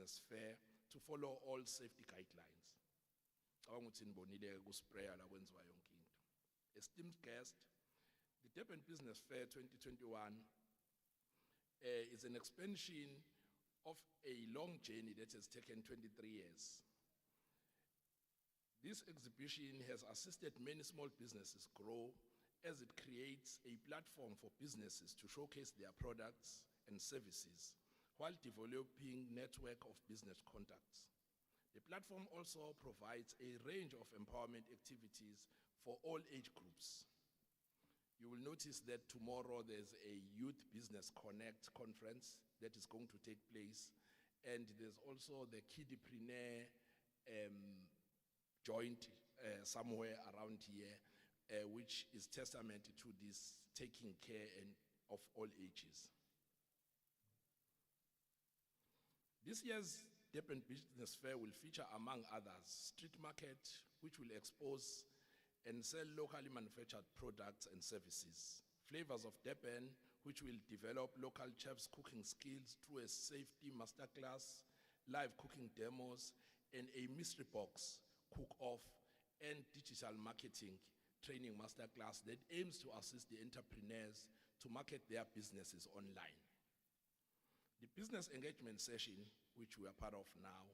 Business Fair to follow all safety guidelines. Esteemed guest, the Durban Business Fair 2021 is an expansion of a long journey that has taken 23 years. This exhibition has assisted many small businesses grow as it creates a platform for businesses to showcase their products and services while developing a network of business contacts. The platform also provides a range of empowerment activities for all age groups. You will notice that tomorrow there's a Youth Business Connect conference that is going to take place, and there's also the Kidipreneur joint somewhere around here, which is testament to this taking care of all ages. This year's Durban Business Fair will feature, among others, street market, which will expose and sell locally manufactured products and services. Flavors of Durban, which will develop local chefs' cooking skills through a safety masterclass, live cooking demos, and a mystery box cook-off and digital marketing training masterclass that aims to assist the entrepreneurs to market their businesses online. The business engagement session, which we are part of now,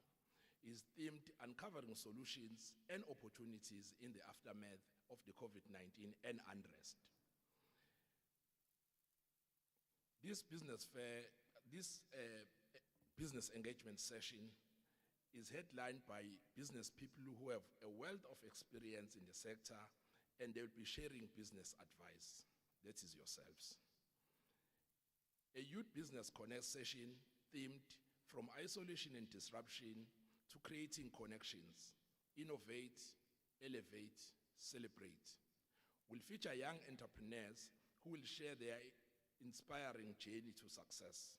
is themed Uncovering Solutions and Opportunities in the Aftermath of the COVID-19 and Unrest. This business engagement session is headlined by business people who have a wealth of experience in the sector, and they will be sharing business advice. That is yourselves. A Youth Business Connect session themed from isolation and disruption to creating connections, innovate, elevate, celebrate, will feature young entrepreneurs who will share their inspiring journey to success.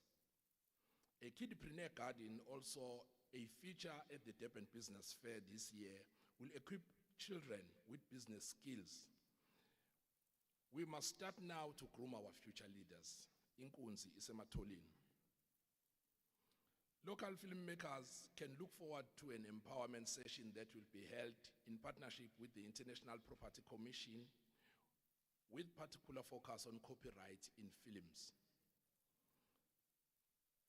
A Kidpreneur Garden, also a feature at the Durban Business Fair this year, will equip children with business skills. We must start now to groom our future leaders. Inkunzi isematholeni. Local filmmakers can look forward to an empowerment session that will be held in partnership with the International Property Commission, with particular focus on copyright in films.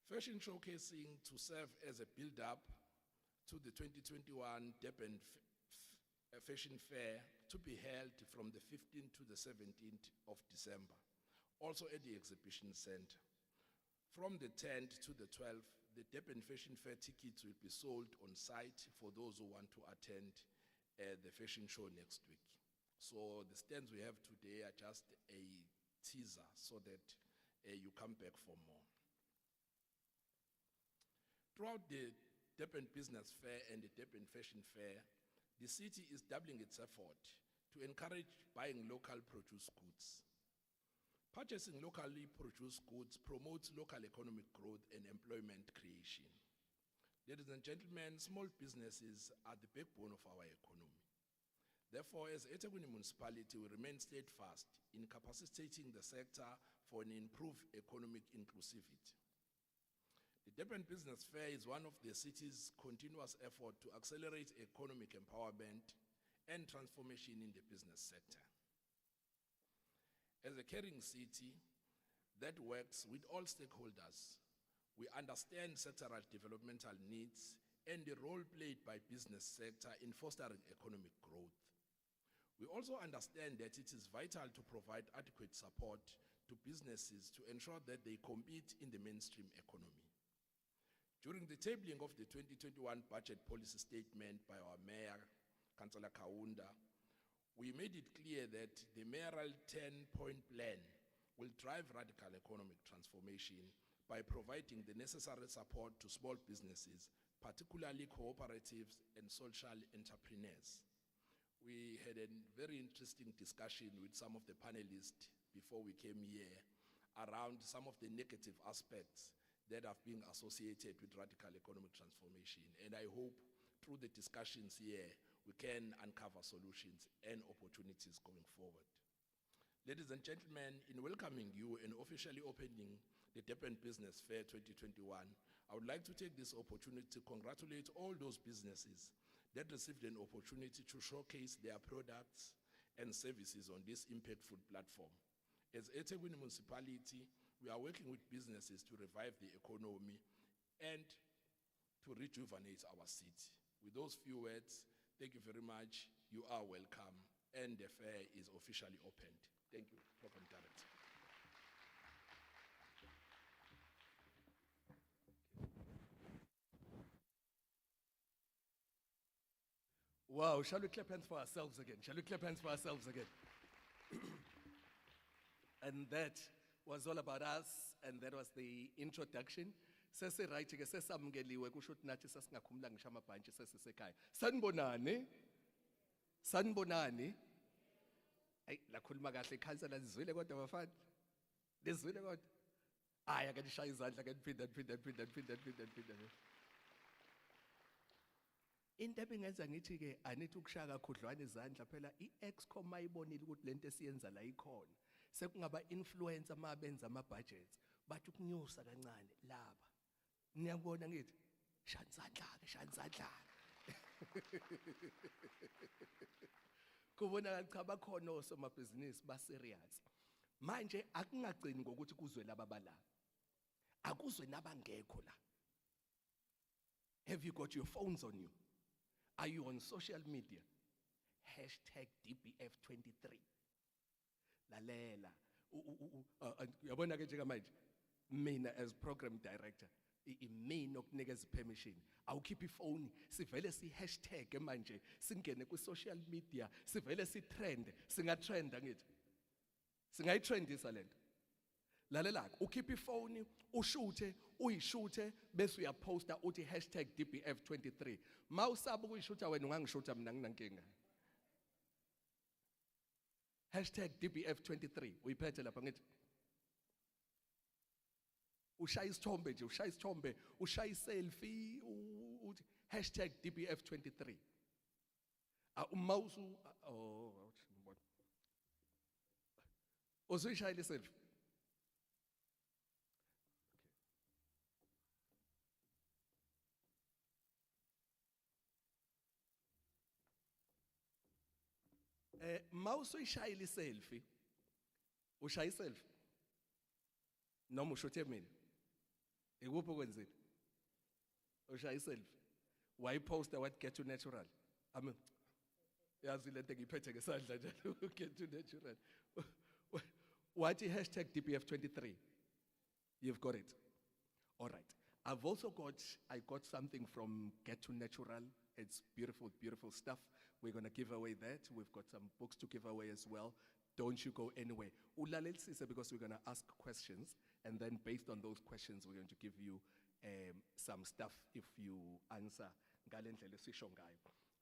Fashion showcasing to serve as a build-up to the 2021 Durban Fashion Fair to be held from the 15th to the 17th of December, also at the Exhibition Center. From the 10th to the 12th, the Durban Fashion Fair tickets will be sold on site for those who want to attend the fashion show next week. So the stands we have today are just a teaser so that you come back for more. Throughout the Durban Business Fair and the Durban Fashion Fair, the city is doubling its effort to encourage buying local produce goods. Purchasing locally produced goods promotes local economic growth and employment creation. Ladies and gentlemen, small businesses are the backbone of our economy. Therefore, as eThekwini Municipality, we remain steadfast in capacitating the sector for an improved economic inclusivity. The Durban Business Fair is one of the city's continuous efforts to accelerate economic empowerment and transformation in the business sector. As a caring city that works with all stakeholders, we understand sectoral developmental needs and the role played by business sector in fostering economic growth. We also understand that it is vital to provide adequate support to businesses to ensure that they compete in the mainstream economy. During the tabling of the 2021 budget policy statement by our Mayor, Councillor Kaunda, we made it clear that the mayoral 10-point plan will drive radical economic transformation by providing the necessary support to small businesses, particularly cooperatives and social entrepreneurs. We had a very interesting discussion with some of the panelists before we came here around some of the negative aspects that have been associated with radical economic transformation. And I hope through the discussions here, we can uncover solutions and opportunities going forward. Ladies and gentlemen, in welcoming you and officially opening the Durban Business Fair 2021, I would like to take this opportunity to congratulate all those businesses that received an opportunity to showcase their products and services on this impactful platform. As eThekwini Municipality, we are working with businesses to revive the economy and to rejuvenate our city. With those few words, thank you very much. You are welcome, and the fair is officially opened. Thank you, Program Director. Wow, shall we clap hands for ourselves again? Shall we clap hands for ourselves again? And that was all about us, and that was the introduction. Sese right ke sesamukeliwe kusho ukuthi nathi sasingakhumula ngisho amabhantshi sesisekhaya. Sanibonani? Sanibonani? Ay lakhuluma kahle ikhansela lizwile kodwa bafana. Lizwile kodwa. Aya ke lishaya izandla ke phinda. Into ebingenza ngithi ke anithi ukushaya kakhudlwana izandla phela iExcom ayibonile ukuthi lento esiyenza la ikhona. Sekungaba influencer mabenza ama budgets bathi ukunyusa kancane laba. Niyabona ngithi shanzandla. Kubona cha bakhona osomabhizinisi ba serious. Manje akungagcini ngokuthi kuzwe laba bala. Akuzwe nabangekho la. Have you got your phones on you? Are you on social media? #DBF23. Lalela. Yabona ke njengamanje mina as program director imina okunikeza permission. Awukhiphi phone sivele si hashtag manje singene ku social media sivele si trend singatrenda ngithi. Singayitrendisa lento. Lalela ukhiphi phone uyishute bese uyaposta uthi #DBF23. Mawusaba ukuyishuta wena ungangishuta mina nginankinga. #DBF23 uyiphethe lapha ngithi. Ushaya isithombe, ushaya selfie uthi #DBF23. Umausu what? Usuyishaya selfie. Mausu ishayile iselfie. Ushaya iselfie. Noma ushuthe mina. Ikuphi okwenzile? Ushaya iselfie. Wayiposta what get to natural. Yazi lento ngiphethe ngesandla njalo get to natural. Wathi #DBF23. You've got it. All right. I got something from Get to Natural. It's beautiful, beautiful stuff. We're going to give away that. We've got some books to give away as well. Don't you go anywhere. Ulalelisise because we're going to ask questions, and then based on those questions, we're going to give you some stuff if you answer.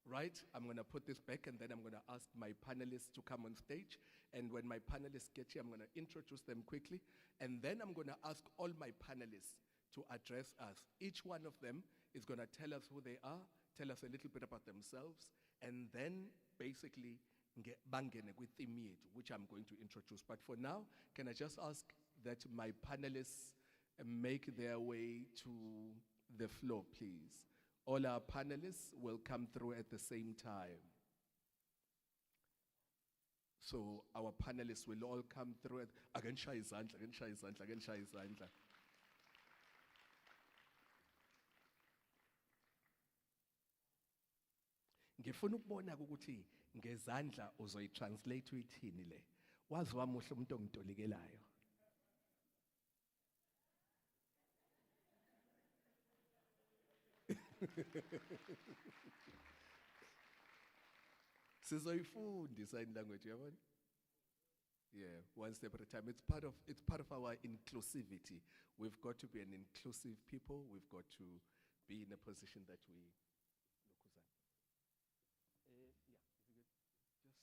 Right? I'm going to put this back, and then I'm going to ask my panelists to come on stage. And when my panelists get here, I'm going to introduce them quickly. And then I'm going to ask all my panelists to address us. Each one of them is going to tell us who they are, tell us a little bit about themselves, and then basically bangene with theme, which I'm going to introduce. But for now, can I just ask that my panelists make their way to the floor, please? All our panelists will come through at the same time. So our panelists will all come through at again shy izandla. Ngifuna ukubona ukuthi ngezandla uzoyitranslate uyithini le. Wazi wamuhle umuntu ongitolikelayo. Sizoyifunda sign language, yabona? Yeah, one step at a time. It's part of our inclusivity. We've got to be an inclusive people. We've got to be in a position that we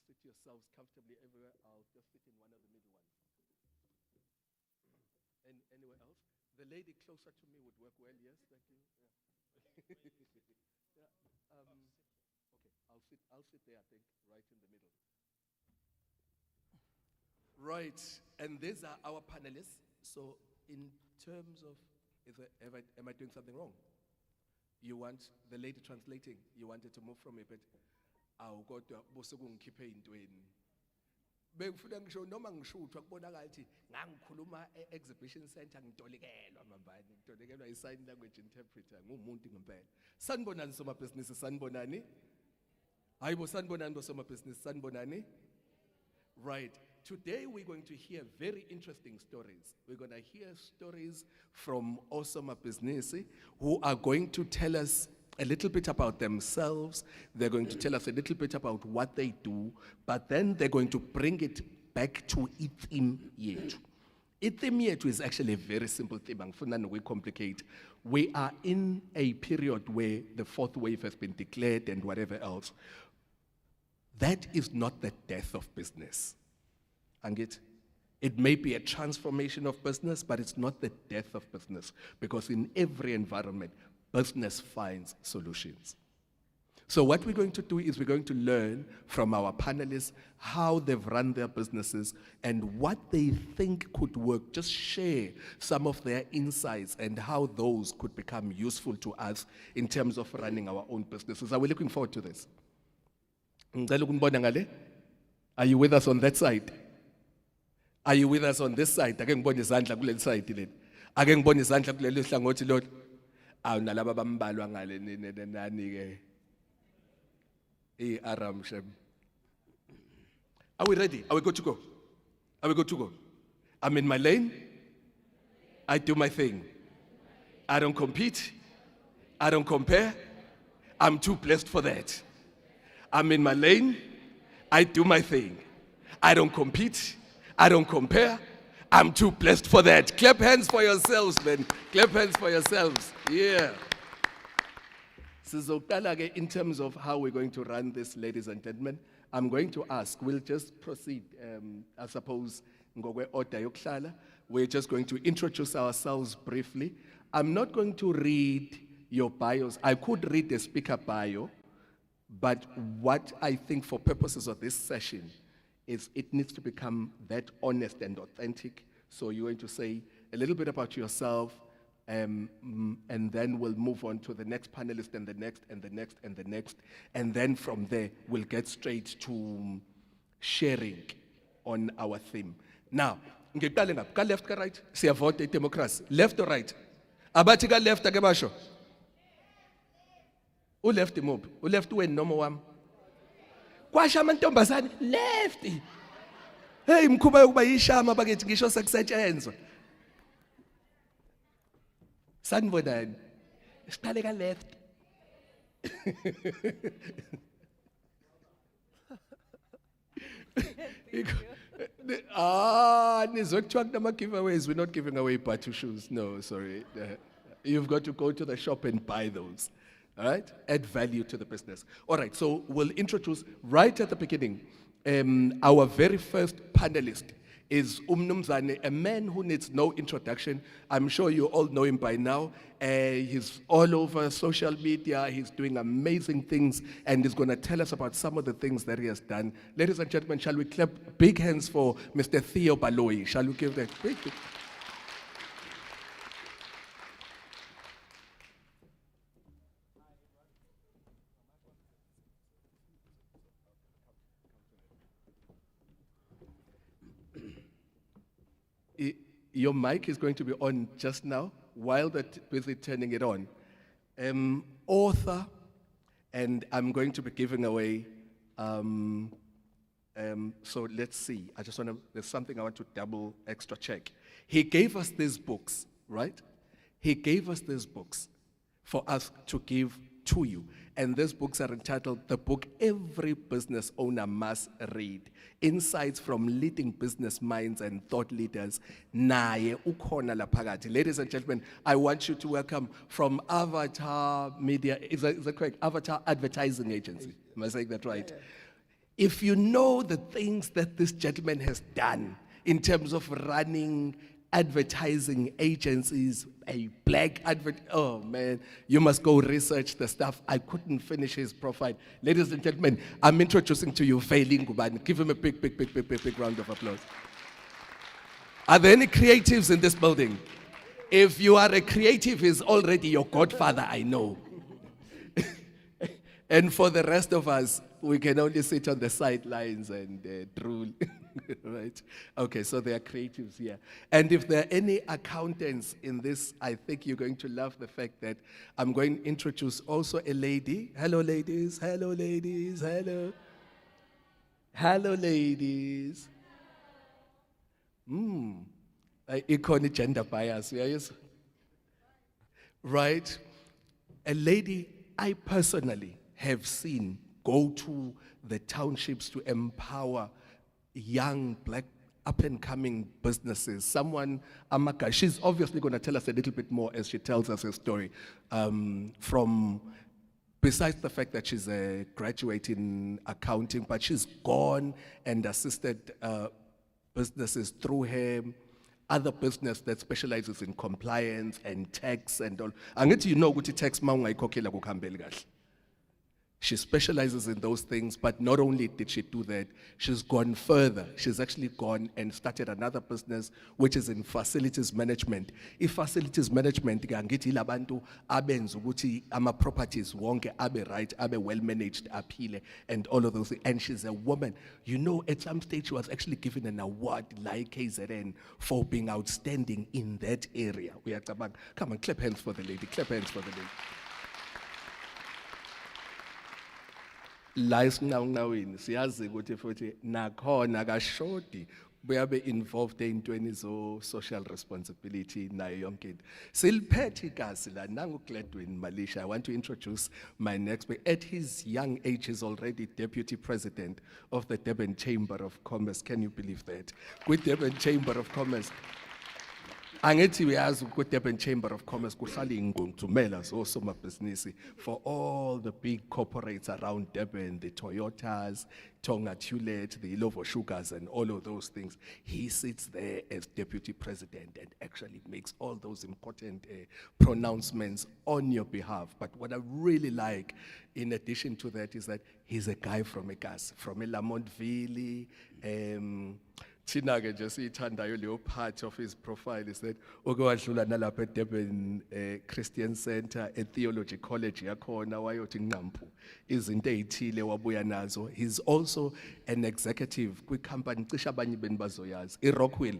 sit yourselves comfortably everywhere. I'll just sit in one of the middle ones. And anywhere else? The lady closer to me would work well, yes, thank you. Yeah. Yeah. Okay, I'll sit there, I think, right in the middle. Right, and these are our panelists. So in terms of Am I doing something wrong? You want the lady translating, you wanted to move from a bit. Awu kodwa bosekungikhiphe intweni. Bengifuna ngisho noma ngishuthwa kubonakala ukuthi ngangikhuluma e-exhibition center ngitolikelwa mambani ngitolikelwa i-sign language interpreter ngumuntu ngempela. Sanibonani somabhizinisi sanibonani? Hayibo sanibonani bosomabhizinisi sanibonani? Right. Today we're going to hear very interesting stories. We're going to hear stories from Osama Business who are going to tell us a little bit about themselves. They're going to tell us a little bit about what they do, but then they're going to bring it back to ithim yethu. Ithim yethu is actually a very simple thing. Angifuna we complicate. We are in a period where the fourth wave has been declared and whatever else. That is not the death of business. It may be a transformation of business, but it's not the death of business, because in every environment, business finds solutions. So what we're going to do is we're going to learn from our panelists how they've run their businesses and what they think could work. Just share some of their insights and how those could become useful to us in terms of running our own businesses. Are we looking forward to this? Are you with us on that side? Are you with us on this side? Ake ngibone izandla kuleli side leli. Ake ngibone izandla kuleli hlangothi lolu. Awu nalabo bambalwa ngale nani ke. Aram Shem. Are we ready? Are we good to go? Are we good to go? I'm in my lane. I do my thing. I don't compete. I don't compare. I'm too blessed for that. I'm in my lane. I do my thing. I don't compete. I don't compare. I'm too blessed for that. Clap hands for yourselves, man. Clap hands for yourselves. Yeah. In terms of how we're going to run this, ladies and gentlemen, I'm going to ask, we'll just proceed, I suppose, we're just going to introduce ourselves briefly. I'm not going to read your bios. I could read the speaker bio, but what I think for purposes of this session is it needs to become that honest and authentic. So you're going to say a little bit about yourself, and then we'll move on to the next panelist and the next and the next and the next. And then from there, we'll get straight to sharing on our theme. Now, ka left ka right, siya vote democracy. Left or right? Abathi ka left ake basho. U left mob. U left when noma wami. Kwasha amantombazane left. Hey mkhuba yokuba yishama bakithi ngisho sekusetshenzwa. Sanibonani. Siqale ka left. Nizokuthiwa kunama giveaways. We're not giving away Batu shoes. No, sorry. You've got to go to the shop and buy those. All right? Add value to the business. All right, so we'll introduce right at the beginning. Our very first panelist is Umnumzane, a man who needs no introduction. I'm sure you all know him by now. He's all over social media. He's doing amazing things, and he's going to tell us about some of the things that he has done. Ladies and gentlemen, shall we clap big hands for Mr. Theo Baloyi? Shall we give that big? Your mic is going to be on just now while they're busy turning it on. Author, and I'm going to be giving away, so let's see. There's something I want to double extra check. He gave us these books, right? He gave us these books for us to give to you. And these books are entitled The Book Every Business Owner Must Read. Insights from Leading Business Minds and Thought Leaders. Naye ukhona la phakathi. Ladies and gentlemen, I want you to welcome from Avatar Media, is that correct? Avatar Advertising Agency. Am I saying that right? Yeah. If you know the things that this gentleman has done in terms of running advertising agencies, a black advert, oh man, you must go research the stuff. I couldn't finish his profile. Ladies and gentlemen, I'm introducing to you Failing Ngubane. Give him a big round of applause. Are there any creatives in this building? If you are a creative, he's already your godfather, I know. And for the rest of us, we can only sit on the sidelines and drool, right? Okay, so there are creatives here. And if there are any accountants in this, I think you're going to love the fact that I'm going to introduce also a lady. Hello, ladies. Hello, ladies. Hello. Hello, ladies. Iconic gender bias, yes? Right? A lady I personally have seen go to the townships to empower young black up-and-coming businesses. Someone, Amaka, she's obviously going to tell us a little bit more as she tells us her story. Besides the fact that she's a graduate in accounting, but she's gone and assisted businesses through her other business that specializes in compliance and tax and all. Angithi you know ukuthi tax mawungayikhokhela kukhambeli kahle. She specializes in those things, but not only did she do that, she's gone further. She's actually gone and started another business, which is in facilities management. If facilities management, ngithi labantu abenza ukuthi ama properties wonke abe right, abe well managed, aphile, and all of those things. And she's a woman. You know, at some stage she was actually given an award like KZN for being outstanding in that area. Come on, clap hands for the lady. Clap hands for the lady. La isinqawunqawini siyazi ukuthi futhi nakhona kashodi buyabe involved ey'ntweni zo-social responsibility nayo yonke into. Siliphethe igazi la nangu Gladwin Malisha. I want to introduce my next speaker. At his young age, he's already deputy president of the Durban Chamber of Commerce. Can you believe that? With Durban Chamber of Commerce. Angithi uyazi ukuthi Durban Chamber of Commerce kuhlala ingqungqumela zosomabhizinisi for all the big corporates around Durban, the Toyotas, Tonga Tulet, the Ilovo Sugars and all of those things. He sits there as deputy president and actually makes all those important pronouncements on your behalf. But what I really like in addition to that is that he's a guy from Ekas, from Lamontville, Thina-ke nje siyithandayo leyo part of his profile is that okewadlula nalapha eDurban Christian Center, e-Theology College yakhona wayothi nqampu izinto ezithile wabuya nazo. He's also an executive kwi-company cishe abanye beni bazoyazi, iRockwell.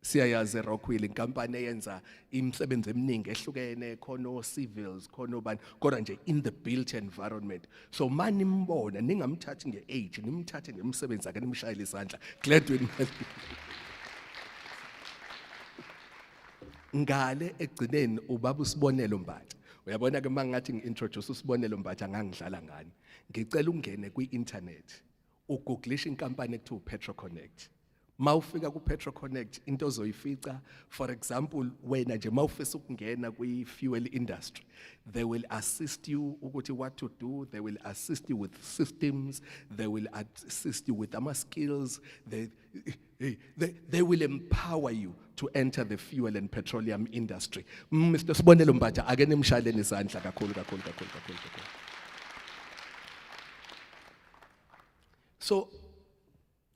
Siyayazi iRockwell, inkampani eyenza imisebenzi eminingi ehlukene, khona civils, khona bani, kodwa nje in the built environment. So mani mbona ningamthathi nge-age, nimthathe ngemsebenzi ake nimshayele isandla. Gladwin. Ngale egcineni ubaba uSibonelo Mbatha. Uyabona ke mangathi ngi-introduce uSibonelo Mbatha angangidlala ngani. Ngicela ungene kwi-internet, ugooglisha inkampani ekuthiwa uPetroconnect. Mawufika kuPetroconnect into ozoyifica, for example, wena nje mawufisa ukungena kwi-fuel industry, they will assist you ukuthi what to do, they will assist you with systems, they will assist you with skills, they will empower you to enter the fuel and petroleum industry. Mr. Sibonelo Mbatha ake nimshayeleni isandla kakhulu. So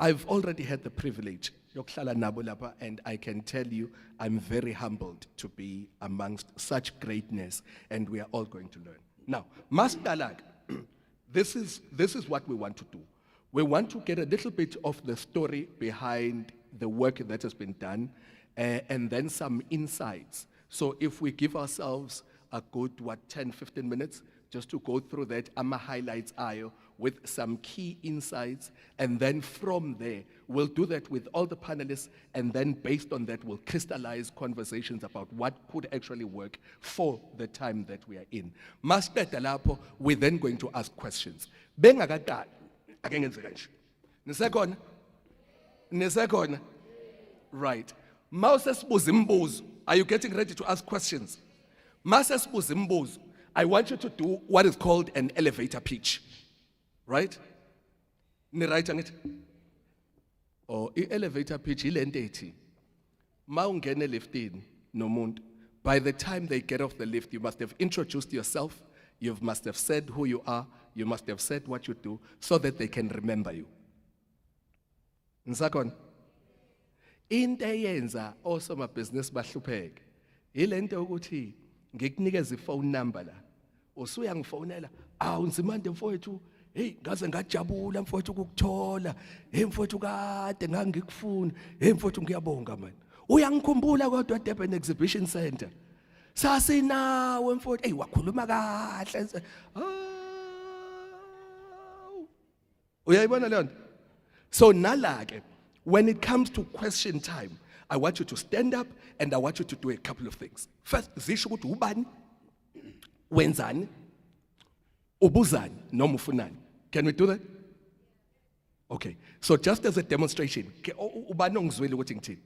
I've already had the privilege yokuhlala nabo lapha, and I can tell you I'm very humbled to be amongst such greatness, and we are all going to learn. Now, Mastalak, this is what we want to do. We want to get a little bit of the story behind the work that has been done, and then some insights. So if we give ourselves a good, 10, 15 minutes, just to go through that, ama highlights ayo, with some key insights, and then from there, we'll do that with all the panelists, and then based on that, we'll crystallize conversations about what could actually work for the time that we are in. Masqeda lapho, we're then going to ask questions. Bengakaqali, ake ngenze kanje. Nisekhona? Right. Mawusesibuza imibuzo, are you getting ready to ask questions? Masesibuza imibuzo, I want you to do what is called an elevator pitch. Right? Ni right angithi? Oh, i-elevator pitch ilento ethi mawungena liftini nomuntu, by the time they get off the lift, you must have introduced yourself, you must have said who you are, you must have said what you do, so that they can remember you. Nisakhona? Into eyenza osomabhizinisi bahlupheke Ilento ukuthi ngikunikeza iphone number la. Usuya ngifonela, unzimande mfowethu. Hey, ngaze ngajabula mfowethu ukukuthola. Hey mfowethu kade ngangikufuna. Hey mfowethu ngiyabonga man. Uyangikhumbula kodwa Durban Exhibition Center. Sasinawe mfowethu. Hey wakhuluma kahle. Uyayibona leyo nto? So nala ke, when it comes to question time, I want you to stand up and I want you to do a couple of things. First, zisho ukuthi ubani, wenzani, ubuzani, noma ufunani. Can we do that? Okay. So just as a demonstration, ubani ongizwile ukuthi ngithini?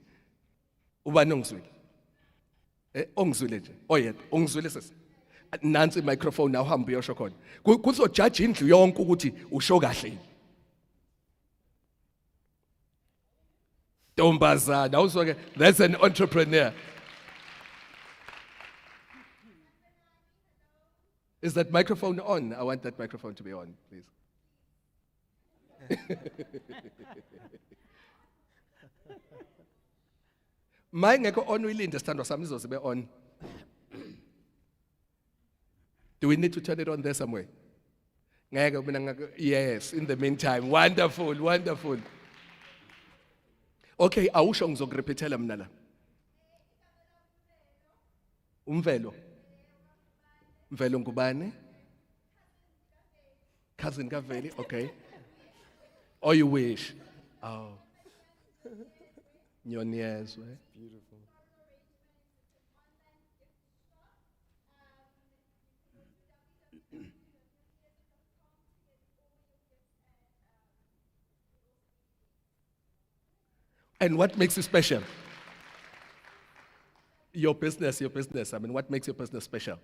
Ubani ongizwile? Ongizwile nje. Oh yeah, ongizwile sesi. Nansi microphone now hamba uyosho khona. Kuzo judge indlu yonke ukuthi usho kahle. Tombazana, also that's an entrepreneur. Is that microphone on? I want that microphone to be on, please. My ngeko on will understand what some is be on. Do we need to turn it on there somewhere? Yes, in the meantime, wonderful, wonderful. Okay, awusho ngizokurepethela mina la. Umvelo. Mvelo ngubani? Cousin kaVeli, okay. Or you wish. Oh. Nyonyezwe. Beautiful. And what makes you special? Your business. I mean, what makes your business special?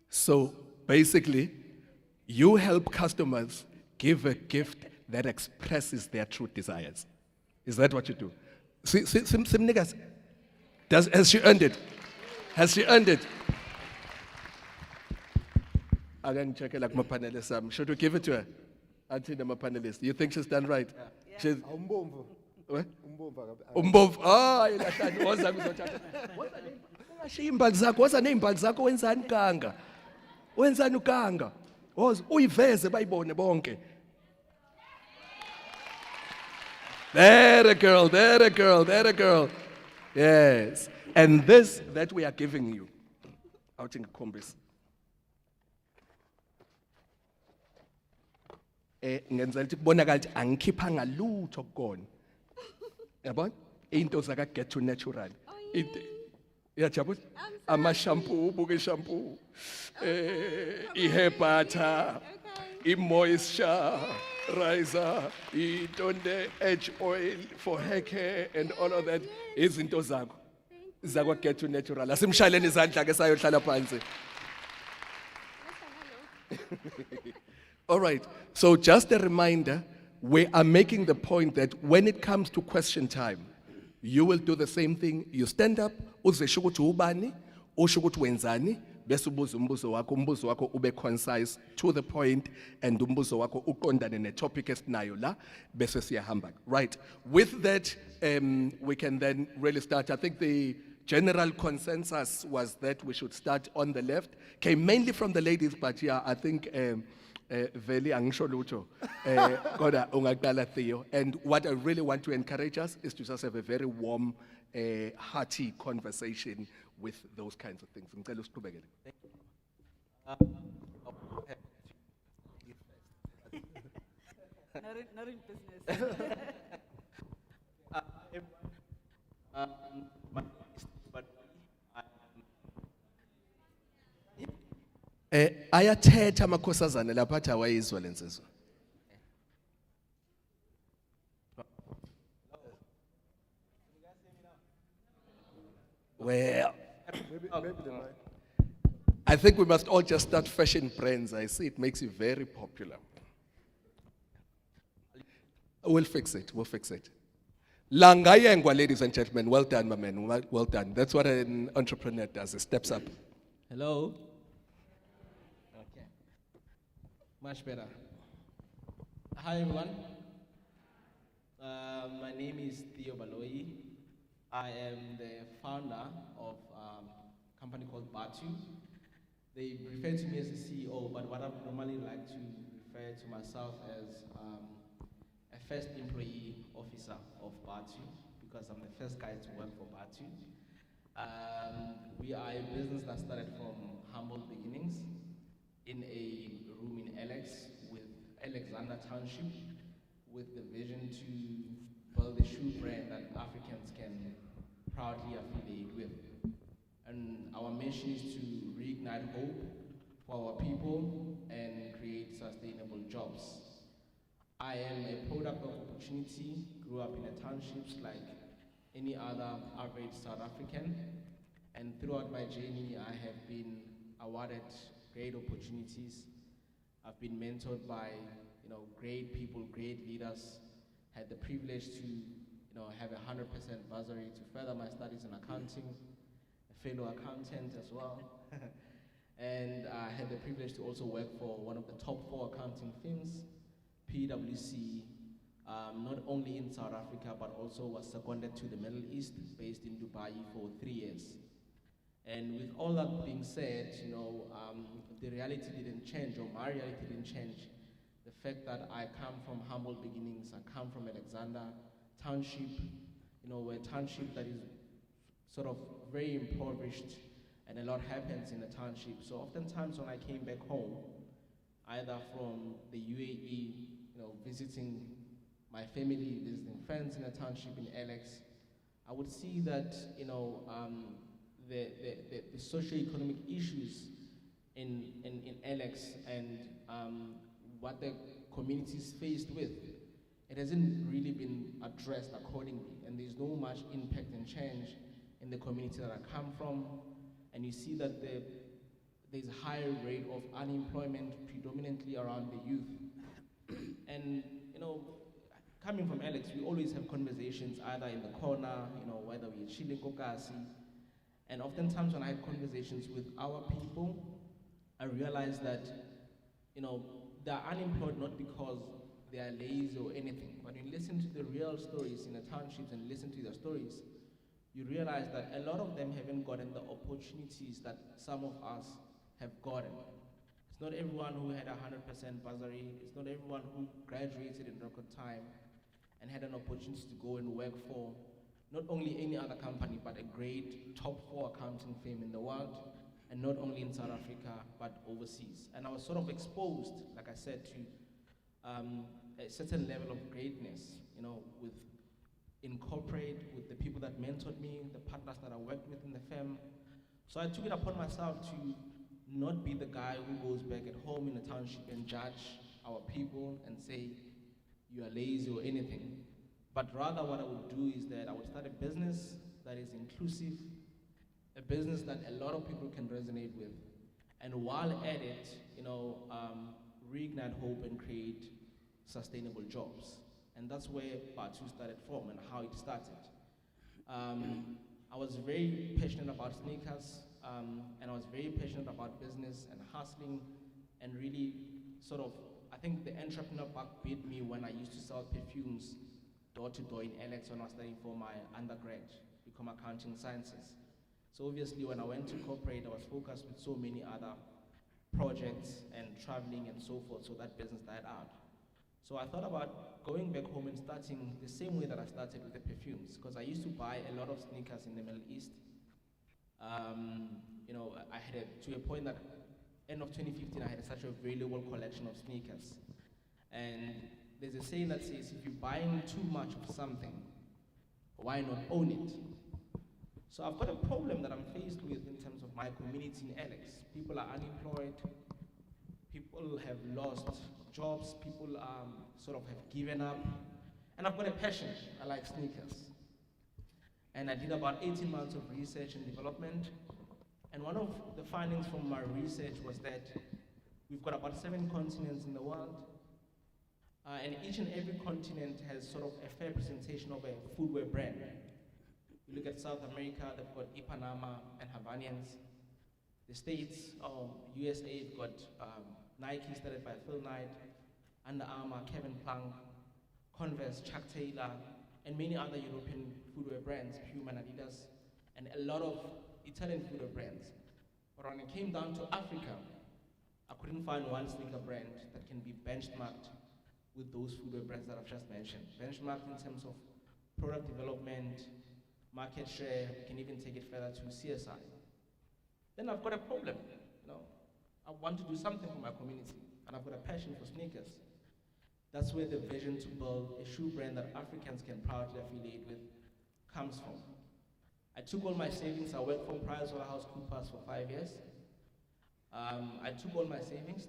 So basically, you help customers give a gift that expresses their true desires. Is that what you do? Niggas. Has she earned it? Has she earned it? I can check it like my panelist. Should we give it to her? Auntie, my panelist. You think she's done right? Yeah. She's Umbomvu. what? Umbomvu. What's her name? What's her name? Wenzani kanga? Wenzani kanga? Uyiveze bayibone bonke. There a girl. Yes. And this that we are giving you. Out in Kombis. Ngenzela ukuthi kubonakala ukuthi angikhiphanga lutho kukona. Yabona? Into zaka get to natural. Yajabula? Ama shampoo, buke shampoo. I-hair butter, i-moisture, riser, i-tonde edge oil for hair care and all of that. Izinto zakho. Zakwa get to natural. Asimshaleni izandla ke sayohlala phansi. All right. So just a reminder, we are making the point that when it comes to question time, you will do the same thing. You stand up, uzesho ukuthi ubani, usho ukuthi wenzani, bese ubuza umbuzo wakho ube concise, to the point, and umbuzo wakho uqondane netopic esinayo la, bese siyahamba. Right. With that, we can then really start. I think the general consensus was that we should start on the left. Came mainly from the ladies, but yeah, I think Veli angisho lutho. Kodwa ungaqala Theo. And what I really want to encourage us is to just have a very warm, hearty conversation with those kinds of things. Ngicela usiqhubekele. Not in business. Ayathetha amakhosazana lapha athi awayizwa lensizwa. Well, Maybe the mic. I think we must all just start fashion brands. I see it makes you very popular. We'll fix it. Langayengwa, ladies and gentlemen. Well done, my man. Well done. That's what an entrepreneur does. He steps up. Hello? Okay. Much better. Hi, everyone. My name is Theo Baloyi. I am the founder of a company called Batu. They refer to me as the CEO, but what I would normally like to refer to myself as a first employee officer of Batu, because I'm the first guy to work for Batu. We are a business that started from humble beginnings in a room in Alex with Alexander Township, with the vision to build a shoe brand that Africans can proudly affiliate with. And our mission is to reignite hope for our people and create sustainable jobs. I am a product of opportunity, grew up in the townships like any other average South African, and throughout my journey I have been awarded great opportunities. I've been mentored by great people, great leaders, had the privilege to have a 100% bursary to further my studies in accounting, a fellow accountant as well. And I had the privilege to also work for one of the top 4 accounting firms, PwC, not only in South Africa, but also was seconded to the Middle East, based in Dubai for 3 years. And with all that being said, the reality didn't change, or my reality didn't change. The fact that I come from humble beginnings, I come from Alexander Township, a township that is sort of very impoverished, and a lot happens in the township. So oftentimes when I came back home, either from the UAE, visiting my family, visiting friends in a township in Alex, I would see that, the socio-economic issues in Alex and what the communities faced with, it hasn't really been addressed accordingly, and there's no much impact and change in the community that I come from. And you see that there's a higher rate of unemployment, predominantly around the youth. And coming from Alex, we always have conversations either in the corner, whether we're chilling kokasi. And oftentimes when I had conversations with our people, I realized that, they're unemployed not because they are lazy or anything, but when you listen to the real stories in the townships and listen to their stories, you realize that a lot of them haven't gotten the opportunities that some of us have gotten. It's not everyone who had a 100% bursary. It's not everyone who graduated in record time and had an opportunity to go and work for not only any other company, but a great top 4 accounting firm in the world, and not only in South Africa, but overseas. And I was sort of exposed, like I said, to a certain level of greatness, in corporate, with the people that mentored me, the partners that I worked with in the firm. So I took it upon myself to not be the guy who goes back at home in the township and judge our people and say, you are lazy or anything. But rather what I would do is that I would start a business that is inclusive, a business that a lot of people can resonate with. And while at it, reignite hope and create sustainable jobs. And that's where Batu started from and how it started. I was very passionate about sneakers, and I was very passionate about business and hustling, and really I think the entrepreneur bug bit me when I used to sell perfumes door to door in Alex when I was studying for my undergrad, become accounting sciences. So obviously when I went to corporate, I was focused with so many other projects and traveling and so forth, so that business died out. So I thought about going back home and starting the same way that I started with the perfumes, because I used to buy a lot of sneakers in the Middle East. I had to a point that end of 2015, I had such a valuable collection of sneakers. And there's a saying that says, if you're buying too much of something, why not own it? So I've got a problem that I'm faced with in terms of my community in Alex. People are unemployed, people have lost jobs, people have given up, and I've got a passion. I like sneakers. And I did about 18 months of research and development, and one of the findings from my research was that we've got about 7 continents in the world. And each and every continent has sort of a fair presentation of a footwear brand. You look at South America, they've got Ipanema and Havanians. The States, USA, you've got Nike, started by Phil Knight, Under Armour, Kevin Plank, Converse, Chuck Taylor, and many other European footwear brands, Puma and Adidas, and a lot of Italian footwear brands. But when it came down to Africa, I couldn't find one sneaker brand that can be benchmarked with those footwear brands that I've just mentioned. Benchmarked in terms of product development, market share, we can even take it further to CSI. Then I've got a problem, I want to do something for my community, and I've got a passion for sneakers. That's where the vision to build a shoe brand that Africans can proudly affiliate with comes from. I took all my savings. I worked for PricewaterhouseCoopers for 5 years. I took all my savings,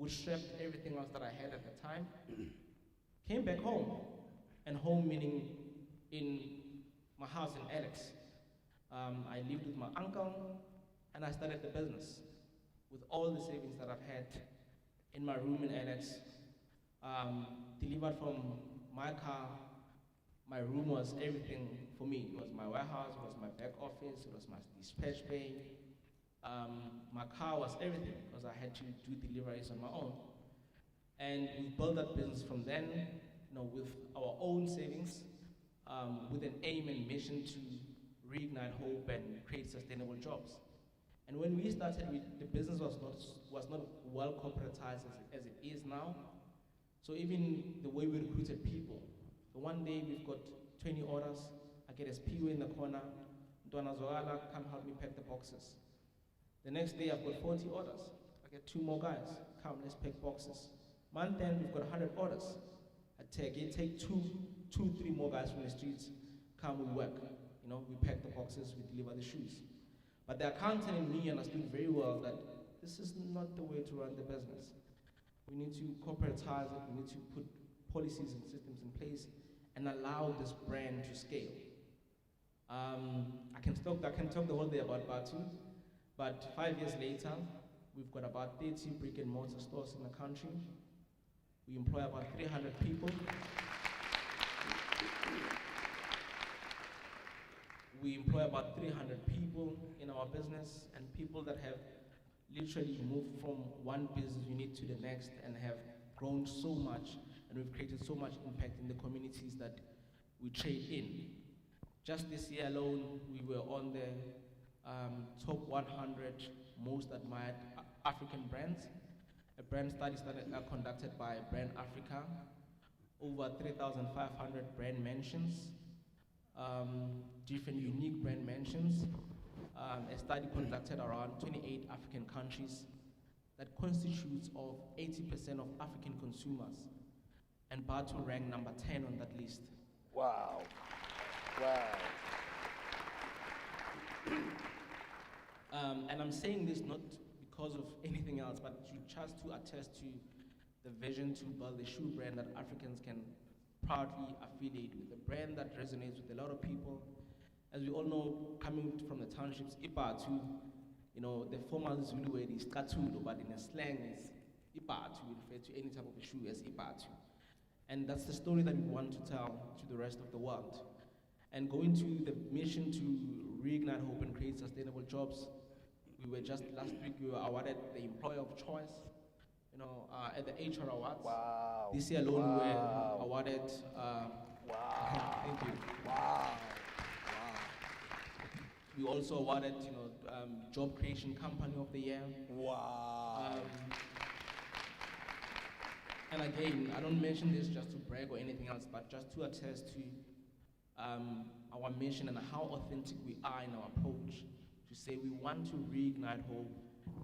bootstrapped everything else that I had at the time, came back home, and home meaning in my house in Alex. I lived with my uncle, and I started the business with all the savings that I've had in my room in Alex. Delivered from my car. My room was everything for me. It was my warehouse, it was my back office, it was my dispatch bay. My car was everything because I had to do deliveries on my own. And we built that business from then, with our own savings, with an aim and mission to reignite hope and create sustainable jobs. And when we started, the business was not well corporatized as it is now. So even the way we recruited people, so one day we've got 20 orders, I get a PO in the corner, Donna Zoala, come help me pack the boxes. The next day I've got 40 orders, I get 2 more guys, come, let's pack boxes. Month end, we've got 100 orders. I take two, 3 more guys from the streets, come, we work. We pack the boxes, we deliver the shoes. But the accountant in me understood very well that this is not the way to run the business. We need to corporatize it, we need to put policies and systems in place and allow this brand to scale. I can talk the whole day about Batu, but 5 years later, we've got about 30 brick and mortar stores in the country. We employ about 300 people. We employ about 300 people in our business, and people that have literally moved from one business unit to the next and have grown so much, and we've created so much impact in the communities that we trade in. Just this year alone, we were on the top 100 most admired African brands. A brand study conducted by Brand Africa, over 3,500 brand mentions, different unique brand mentions. A study conducted around 28 African countries that constitutes of 80% of African consumers, and Batu ranked number 10 on that list. Wow. Wow. And I'm saying this not because of anything else, but just to attest to the vision to build a shoe brand that Africans can proudly affiliate with, a brand that resonates with a lot of people. As we all know, coming from the townships, Ibatu, the formal Zulu word is Katulo, but in a slang is Ibatu. We refer to any type of a shoe as Ibatu. And that's the story that we want to tell to the rest of the world. And going to the mission to reignite hope and create sustainable jobs, we were just last week, we were awarded the Employer of Choice, at the HR Awards. Wow. This year alone, we were awarded. Wow. Thank you. Wow. We also awarded, Job Creation Company of the Year. Wow. And again, I don't mention this just to brag or anything else, but just to attest to our mission and how authentic we are in our approach to say we want to reignite hope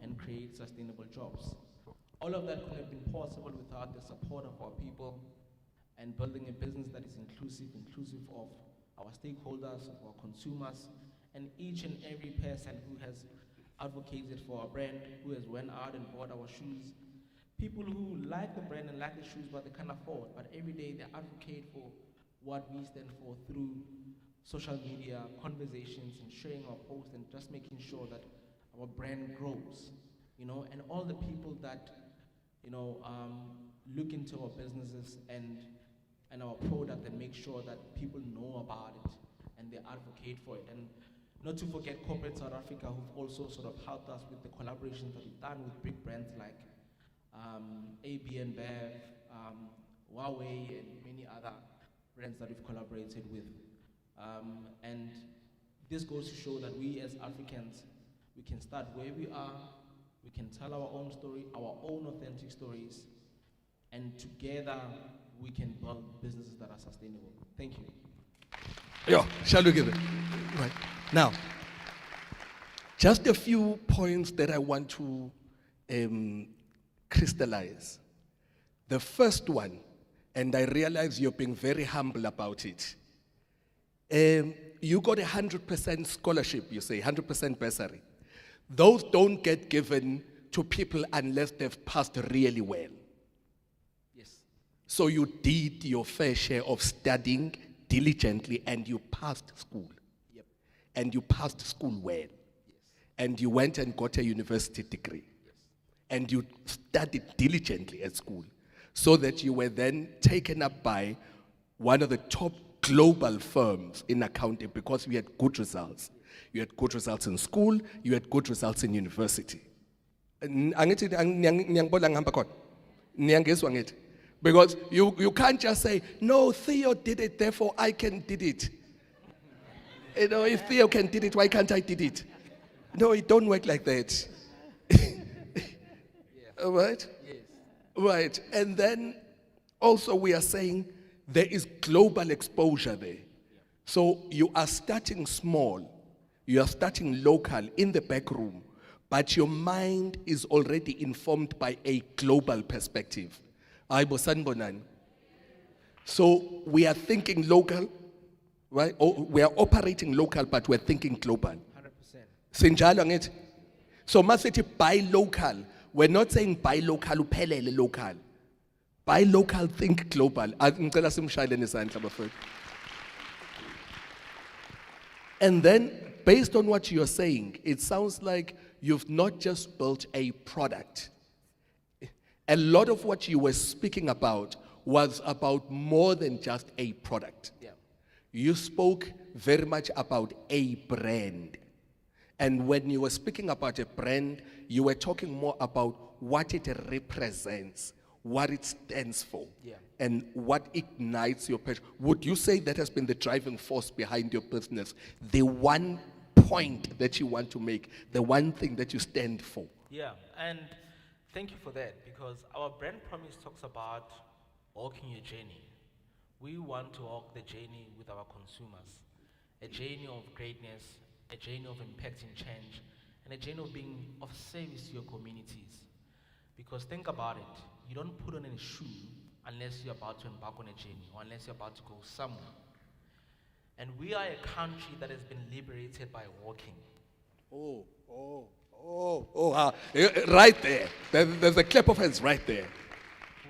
and create sustainable jobs. All of that could have been possible without the support of our people and building a business that is inclusive of our stakeholders, of our consumers, and each and every person who has advocated for our brand, who has went out and bought our shoes. People who like the brand and like the shoes, but they can't afford. But every day they advocate for what we stand for through social media, conversations, and sharing our posts, and just making sure that our brand grows, and all the people that look into our businesses and our product and make sure that people know about it and they advocate for it. And not to forget corporate South Africa, who've also sort of helped us with the collaborations that we've done with big brands like AB and Bev, Huawei, and many other brands that we've collaborated with. And this goes to show that we as Africans, we can start where we are, we can tell our own story, our own authentic stories, and together we can build businesses that are sustainable. Thank you. Yeah, shall we give it? Right. Now, just a few points that I want to crystallize. The first one, and I realize you're being very humble about it. You got 100% scholarship, you say, 100% bursary. Those don't get given to people unless they've passed really well. Yes. So you did your fair share of studying diligently and you passed school. Yep. And you passed school well. Yes. And you went and got a university degree. Yes. And you studied diligently at school so that you were then taken up by one of the top global firms in accounting because you had good results. You had good results in school, you had good results in university. Because you can't just say, no, Theo did it, therefore I can did it. If Theo can did it, why can't I did it? No, it don't work like that. All right? Yes. Right. And then also we are saying there is global exposure there. So you are starting small. You are starting local in the back room, but your mind is already informed by a global perspective. Aibo sanbonan. So we are thinking local, right? We are operating local, but we're thinking global. 100%. Sinjalo ngithi? So masithi buy local, we're not saying buy local uphelele local. Buy local, think global. Ngicela simshayeleni isandla bafowethu. And then, based on what you're saying, it sounds like you've not just built a product. A lot of what you were speaking about was about more than just a product. Yeah. You spoke very much about a brand. And when you were speaking about a brand, you were talking more about what it represents, what it stands for, Yeah. and what ignites your passion. Would you say that has been the driving force behind your business? The one point that you want to make, the one thing that you stand for? Yeah, and thank you for that, because our brand promise talks about walking your journey. We want to walk the journey with our consumers, a journey of greatness, a journey of impacting change, and a journey of being of service to your communities. Because think about it, you don't put on a shoe unless you're about to embark on a journey or unless you're about to go somewhere. And we are a country that has been liberated by walking. Right there. There's a clap of hands right there.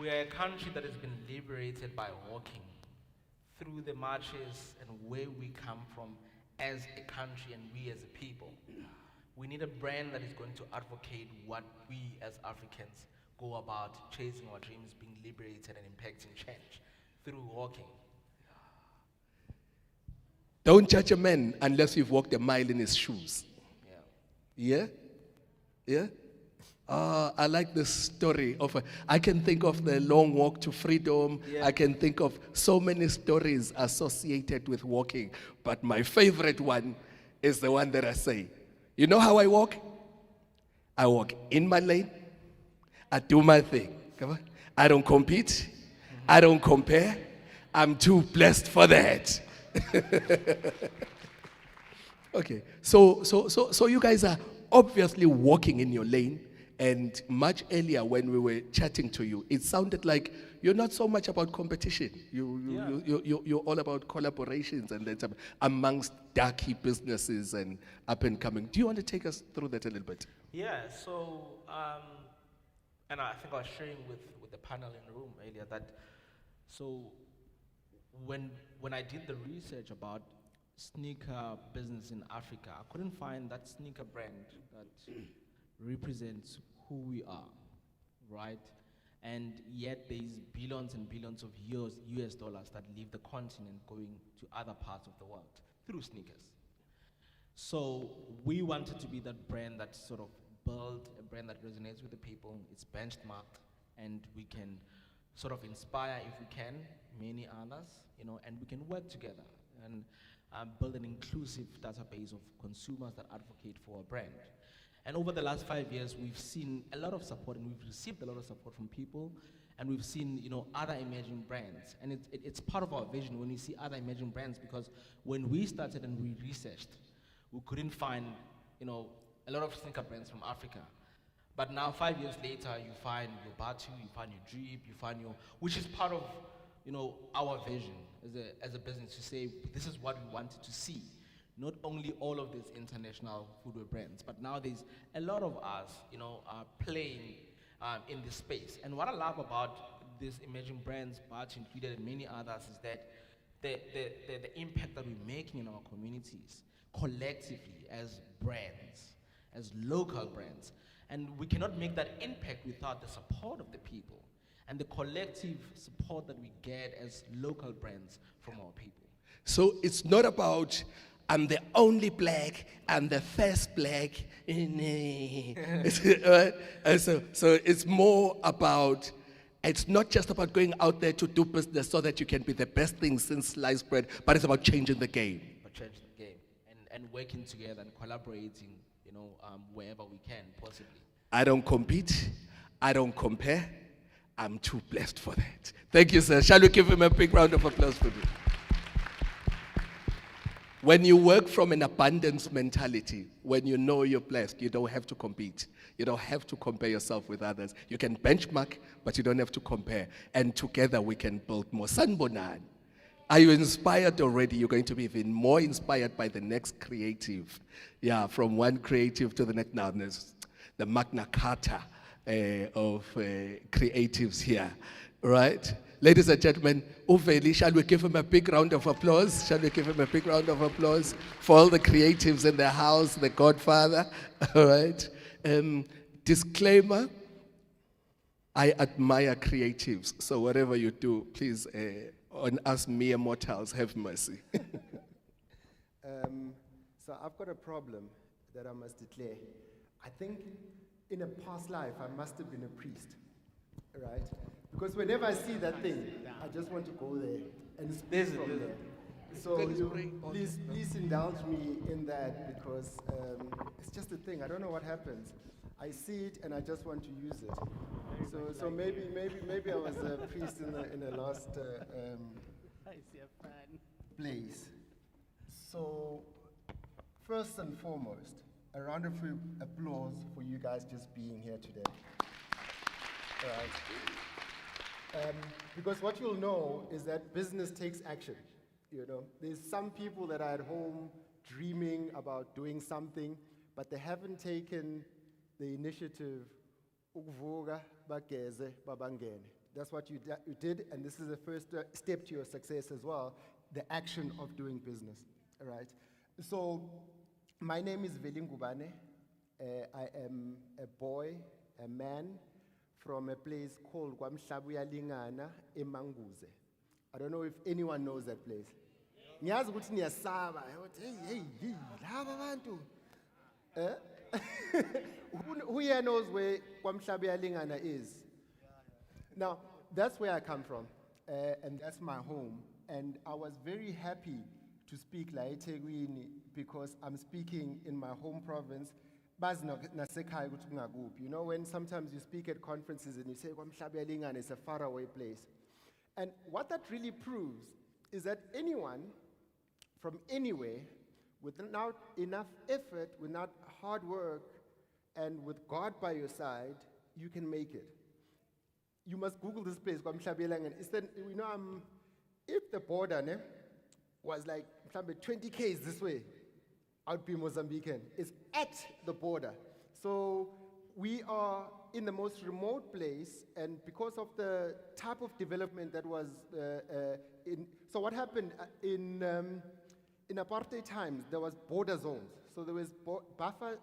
We are a country that has been liberated by walking through the marches and where we come from as a country and we as a people. We need a brand that is going to advocate what we as Africans go about chasing our dreams, being liberated and impacting change through walking. Don't judge a man unless you've walked a mile in his shoes. Yeah. Yeah? Yeah? I like this story of, I can think of the long walk to freedom. Yeah. I can think of so many stories associated with walking. But my favorite one is the one that I say, you know how I walk? I walk in my lane. I do my thing. Come on. I don't compete. I don't compare. I'm too blessed for that. Okay, so you guys are obviously walking in your lane, and much earlier when we were chatting to you, it sounded like you're not so much about competition. You're all about collaborations and that amongst darky businesses and up and coming. Do you want to take us through that a little bit? Yeah, so, and I think I was sharing with the panel in the room earlier that, so When I did the research about sneaker business in Africa, I couldn't find that sneaker brand that represents who we are, right? And yet there's billions and billions of US dollars that leave the continent going to other parts of the world through sneakers. So we wanted to be that brand that sort of build a brand that resonates with the people. It's benchmarked, and we can sort of inspire, if we can, many others, and we can work together and build an inclusive database of consumers that advocate for a brand. And over the last 5 years, we've seen a lot of support, and we've received a lot of support from people, and we've seen, other emerging brands. And it's part of our vision when we see other emerging brands, because when we started and we researched, we couldn't find, a lot of sneaker brands from Africa. But now, 5 years later, you find your Batu, you find your Drip, you find which is part of, our vision as a business, to say this is what we wanted to see. Not only all of these international footwear brands, but now there's a lot of us, are playing in this space. And what I love about these emerging brands, Batu included and many others, is that the impact that we're making in our communities collectively as brands, as local brands. And we cannot make that impact without the support of the people and the collective support that we get as local brands from our people. So it's not about I'm the only black, I'm the first black. Right? And so it's more about, it's not just about going out there to do business so that you can be the best thing since sliced bread, but it's about changing the game. But changing the game and working together and collaborating, wherever we can possibly. I don't compete, I don't compare. I'm too blessed for that. Thank you, sir. Shall we give him a big round of applause for this? When you work from an abundance mentality, when you know you're blessed, you don't have to compete. You don't have to compare yourself with others. You can benchmark, but you don't have to compare. And together we can build more. Sanbonan, are you inspired already? You're going to be even more inspired by the next creative. Yeah, from one creative to the next. Now, there's the Magna Carta of creatives here, right? Ladies and gentlemen, Uveli, shall we give him a big round of applause? Shall we give him a big round of applause for all the creatives in the house, the Godfather, all right? Disclaimer, I admire creatives, so whatever you do, please, on us mere mortals, have mercy. So I've got a problem that I must declare. I think in a past life, I must have been a priest, right? Because whenever I see that thing, I just want to go there and speak from there. So please indulge me in that, because it's just a thing. I don't know what happens. I see it and I just want to use it. So maybe I was a priest in the last place. So first and foremost, a round of applause for you guys just being here today. All right. Because what you'll know is that business takes action. There's some people that are at home dreaming about doing something, but they haven't taken the initiative. Ukuvuka, bageze, babangene. That's what you did, and this is the first step to your success as well, the action of doing business. All right. So my name is Velingubane. I am a boy, a man, from a place called Kwamhlabuyalingana eManguze. I don't know if anyone knows that place. Ngiyazi ukuthi niyasaba. Hey, laba bantu. Who here knows where Kwamhlabuyalingana is? Now, that's where I come from, and that's my home. And I was very happy to speak La eThekwini because I'm speaking in my home province. When sometimes you speak at conferences and you say, Kwamhlabuyalingana is a faraway place. And what that really proves is that anyone from anywhere, without enough effort, without hard work, and with God by your side, you can make it. You must Google this place, Kwamhlabuyalingana. If the border was like 20 k's this way, I'd be Mozambican. It's at the border. So we are in the most remote place, and because of the type of development that was so what happened in apartheid times, there was border zones. So there was buffer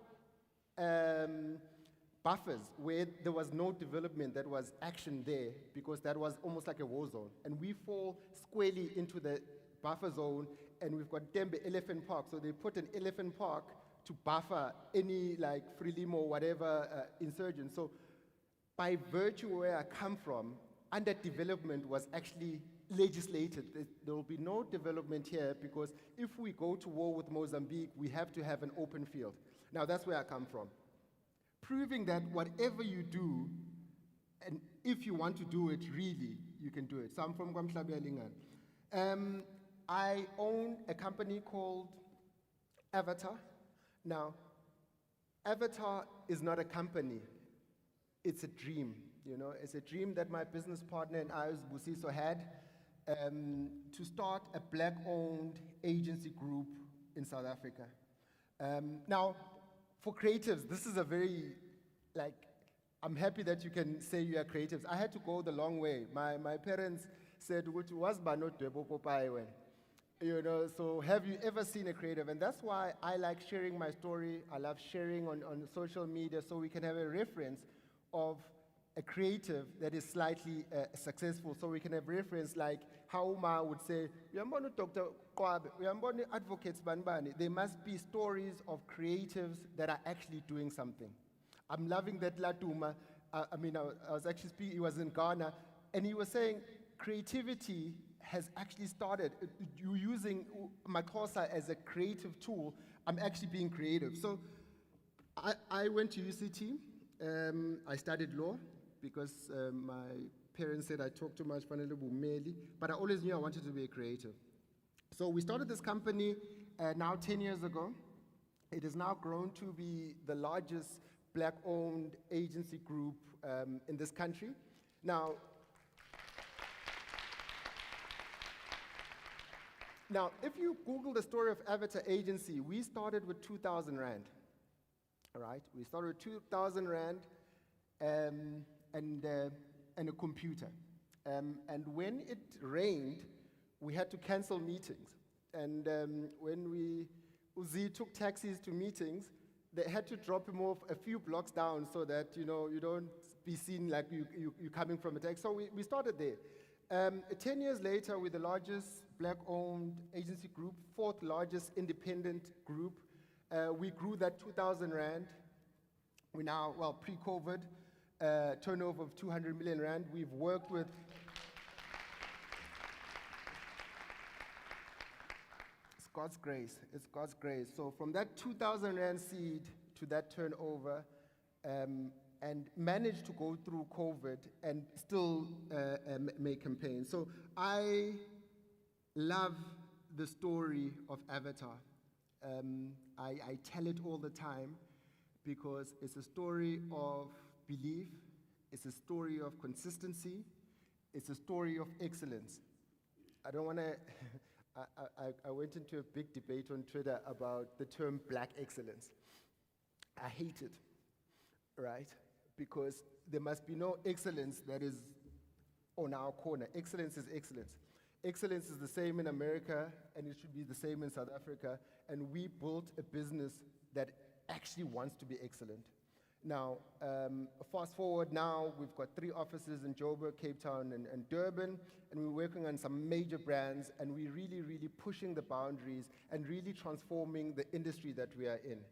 buffers where there was no development, that was action there, because that was almost like a war zone. And we fall squarely into the buffer zone, and we've got Tembe Elephant Park. So they put an elephant park to buffer any like Frelimo or whatever insurgents. So by virtue where I come from, underdevelopment was actually legislated. There will be no development here because if we go to war with Mozambique, we have to have an open field. Now that's where I come from. Proving that whatever you do, and if you want to do it really, you can do it. So I'm from Kwamhlabia Lingani. I own a company called Avatar. Now, Avatar is not a company, it's a dream. You know, it's a dream that my business partner and I, Busiso, had to start a black-owned agency group in South Africa. Now, for creatives, this is a very, I'm happy that you can say you are creatives. I had to go the long way. My parents said, "Was not you know, so have you ever seen a creative?" And that's why I like sharing my story. I love sharing on social media so we can have a reference of a creative that is slightly successful. So we can have reference like how Uma would say, "Uyambona Dr. Kwabe, uyambona advocates banbani." There must be stories of creatives that are actually doing something. I'm loving that Latuma. I was actually speaking, he was in Ghana, and he was saying creativity has actually started. You using Makosa as a creative tool, I'm actually being creative. So I went to UCT. I studied law because my parents said I talk too much, but I always knew I wanted to be a creative. So we started this company now 10 years ago. It has now grown to be the largest black-owned agency group in this country. Now, if you Google the story of Avatar Agency, we started with 2,000 Rand, all right? We started with 2,000 Rand and a computer. And when it rained, we had to cancel meetings. And when Uzi took taxis to meetings, they had to drop him off a few blocks down so that, you know, you don't be seen like you're coming from a taxi. So we started there. 10 years later, we're the largest black-owned agency group, fourth largest independent group. We grew that 2,000 Rand. We now, well, pre-COVID, turnover of 200 million Rand. We've worked with it's God's grace. It's God's grace. So from that 2,000 Rand seed to that turnover, and managed to go through COVID and still make campaigns. So I love the story of Avatar. I tell it all the time because it's a story of belief, it's a story of consistency, it's a story of excellence. I don't want to, I went into a big debate on Twitter about the term black excellence. I hate it, right? Because there must be no excellence that is on our corner. Excellence is excellence. Excellence is the same in America, and it should be the same in South Africa, and we built a business that actually wants to be excellent. Now, fast forward now, we've got 3 offices in Joburg, Cape Town, and Durban, and we're working on some major brands, and we're really, really pushing the boundaries and really transforming the industry that we are in.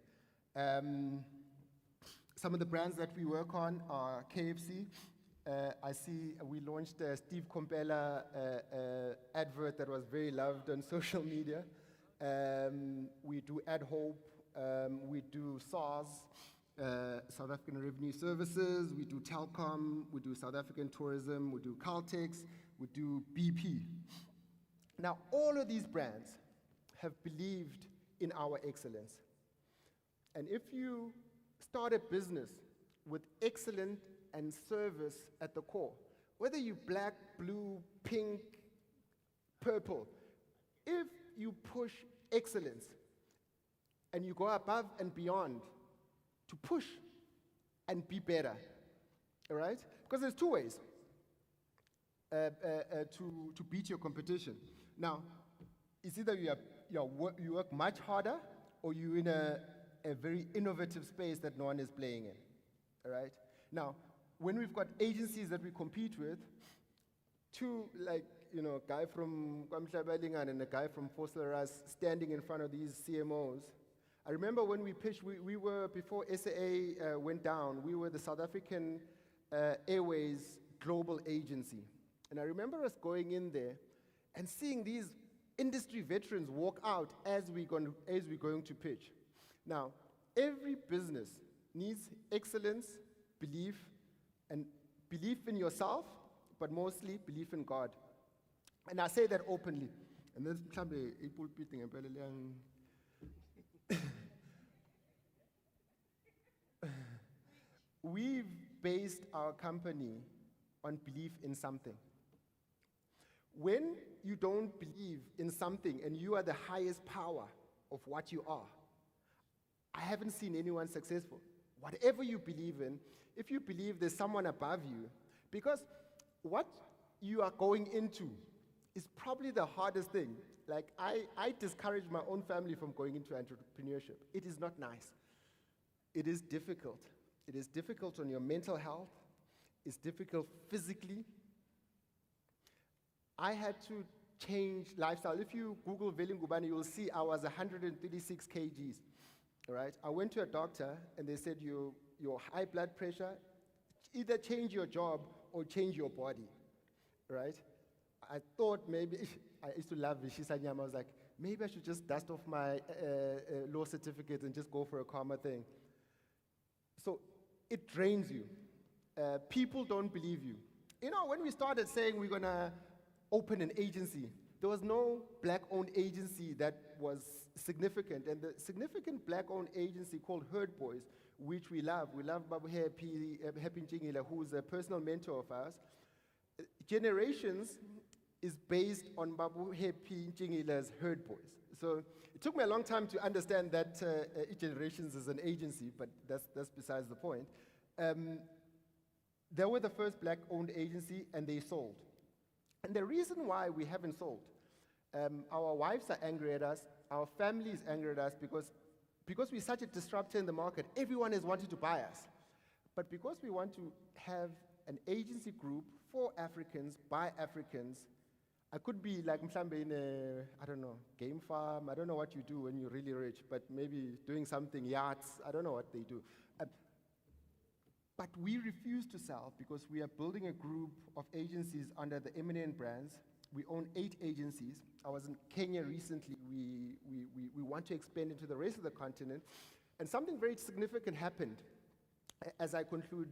Some of the brands that we work on are KFC. I see we launched a Steve Kompela advert that was very loved on social media. We do Ad Hope, we do SARS, South African Revenue Services, we do Telkom, we do South African Tourism, we do Caltex, we do BP. Now, all of these brands have believed in our excellence. And if you start a business with excellence and service at the core, whether you're black, blue, pink, purple, if you push excellence and you go above and beyond to push and be better, all right? Because there's 2 ways to beat your competition. Now, it's either you work much harder or you're in a very innovative space that no one is playing in. all right? Now, when we've got agencies that we compete with, two, like, guy from Kwamhlabelingan and a guy from Fossleras standing in front of these CMOs. I remember when we pitched, we were, before SAA went down, we were the South African Airways Global Agency. And I remember us going in there and seeing these industry veterans walk out as we're going to pitch. Now, every business needs excellence, belief, and belief in yourself, but mostly belief in God. And I say that openly. And then we've based our company on belief in something. When you don't believe in something and you are the highest power of what you are, I haven't seen anyone successful. Whatever you believe in, if you believe there's someone above you, because what you are going into is probably the hardest thing. Like, I discourage my own family from going into entrepreneurship. It is not nice. It is difficult. It is difficult on your mental health. It's difficult physically. I had to change lifestyle. If you Google Velingubani, you'll see I was 136 kgs, all right? I went to a doctor, and they said your high blood pressure, either change your job or change your body, right? I thought maybe, I used to love Vishisa Nyama. I was like, maybe I should just dust off my law certificate and just go for a karma thing. So it drains you. People don't believe you. When we started saying we're going to open an agency, there was no black-owned agency that was significant. And the significant black-owned agency called Herd Boys, which we love Babu Happy Njingila, who's a personal mentor of ours. Generations is based on Babu Happy Njingila's Herd Boys. So it took me a long time to understand that Generations is an agency, but that's besides the point. They were the first black-owned agency, and they sold. And the reason why we haven't sold, our wives are angry at us, our family is angry at us, because we're such a disruptor in the market, everyone is wanting to buy us. But because we want to have an agency group for Africans, by Africans, I could be like mhlambe in a, I don't know, game farm. I don't know what you do when you're really rich, but maybe doing something, yachts, I don't know what they do. But we refuse to sell because we are building a group of agencies under the Eminent brands. We own 8 agencies. I was in Kenya recently. We want to expand into the rest of the continent. And something very significant happened as I conclude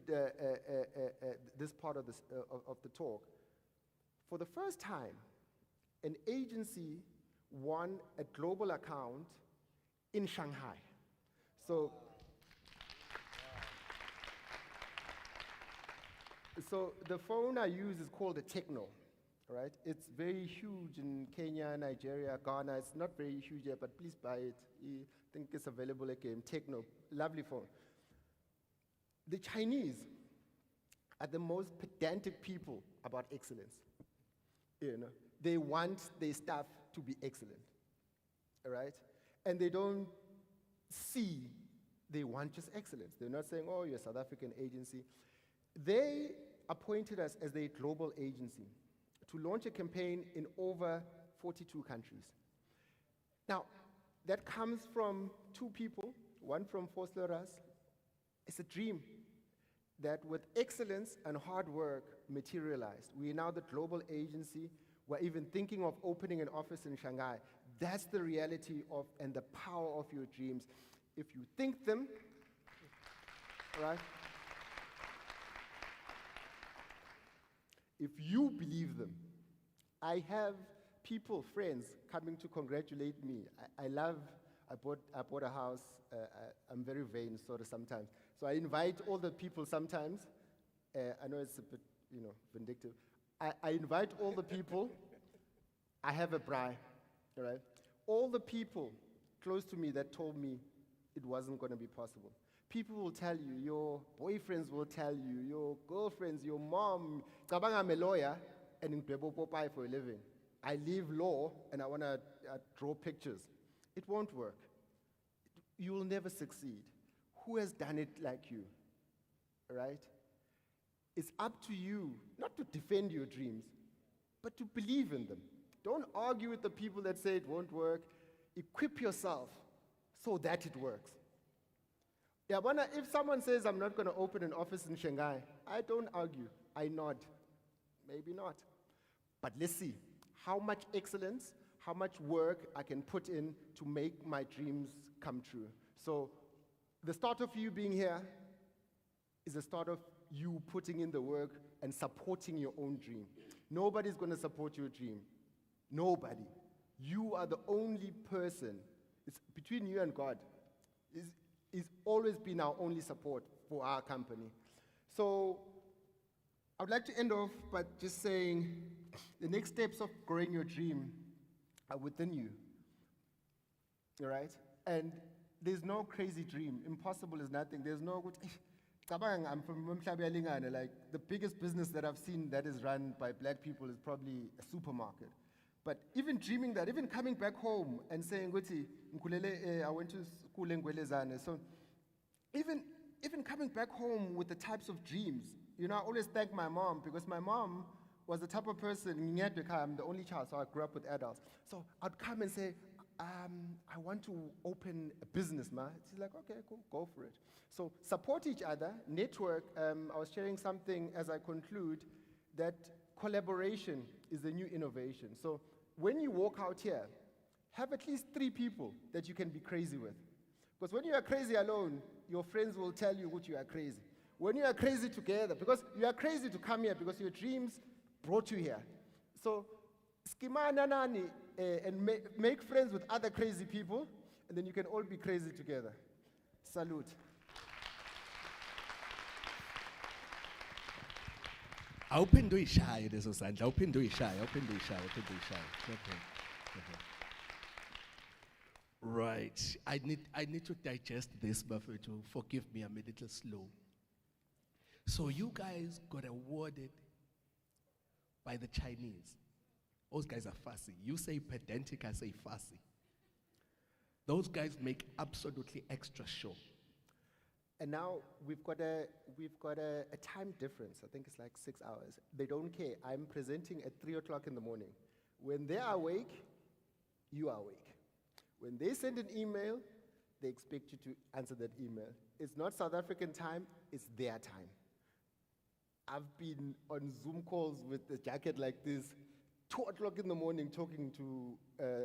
this part of the talk. For the first time, an agency won a global account in Shanghai. So the phone I use is called a Techno, right? It's very huge in Kenya, Nigeria, Ghana. It's not very huge yet, but please buy it. I think it's available again. Techno, lovely phone. The Chinese are the most pedantic people about excellence. They want their stuff to be excellent, all right? And they don't see, they want just excellence. They're not saying, oh, you're a South African agency. They appointed us as their global agency to launch a campaign in over 42 countries. Now, that comes from 2 people, one from Fossleras. It's a dream that with excellence and hard work materialized. We are now the global agency. We're even thinking of opening an office in Shanghai. That's the reality of and the power of your dreams. If you think them, right? If you believe them. I have people, friends, coming to congratulate me. I bought a house. I'm very vain sort of sometimes. So I invite all the people sometimes. I know it's a bit, vindictive. I invite all the people. I have a bride, all right? All the people close to me that told me it wasn't going to be possible. People will tell you, your boyfriends will tell you, your girlfriends, your mom. I'm a lawyer and in Popeye for a living. I leave law and I want to draw pictures. It won't work. You will never succeed. Who has done it like you? right? It's up to you not to defend your dreams, but to believe in them. Don't argue with the people that say it won't work. Equip yourself so that it works. Yeah, if someone says, I'm not going to open an office in Shanghai, I don't argue. I nod. Maybe not. But let's see how much excellence, how much work I can put in to make my dreams come true. So the start of you being here is the start of you putting in the work and supporting your own dream. Nobody's going to support your dream. Nobody. You are the only person. It's between you and God. It's always been our only support for our company. So I would like to end off by just saying the next steps of growing your dream are within you. All right? And there's no crazy dream. Impossible is nothing. There's no good. I'm from Mhlabelingane. Like the biggest business that I've seen that is run by black people is probably a supermarket. But even dreaming that, even coming back home and saying, I went to school in Gwelezane. So even coming back home with the types of dreams, I always thank my mom because my mom was the type of person, I'm the only child, so I grew up with adults. So I'd come and say, I want to open a business, ma. She's like, okay, cool, go for it. So support each other, network. I was sharing something as I conclude that collaboration is the new innovation. So when you walk out here, have at least 3 people that you can be crazy with. Because when you are crazy alone, your friends will tell you what you are crazy. When you are crazy together, because you are crazy to come here because your dreams brought you here. So skimana nani and make friends with other crazy people, and then you can all be crazy together. Salute. Awuphinde uyishaye lezo sandla, awuphinde uyishaye. Okay. Right. I need to digest this, Bafethu. Forgive me, I'm a little slow. So you guys got awarded by the Chinese. Those guys are fussy. You say pedantic, I say fussy. Those guys make absolutely extra show. And now we've got a time difference. I think it's like 6 hours. They don't care. I'm presenting at 3 o'clock in the morning. When they are awake, you are awake. When they send an email, they expect you to answer that email. It's not South African time, it's their time. I've been on Zoom calls with a jacket like this, 2 o'clock in the morning talking to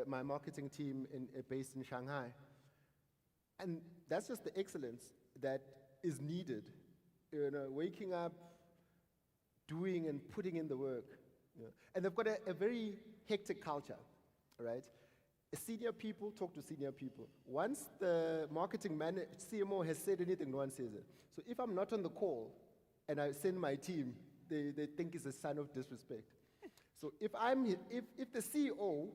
my marketing team based in Shanghai. And that's just the excellence that is needed. Waking up, doing and putting in the work. And they've got a very hectic culture, right? Senior people talk to senior people. Once the marketing CMO has said anything, no one says it. So if I'm not on the call and I send my team, they think it's a sign of disrespect. So if the CEO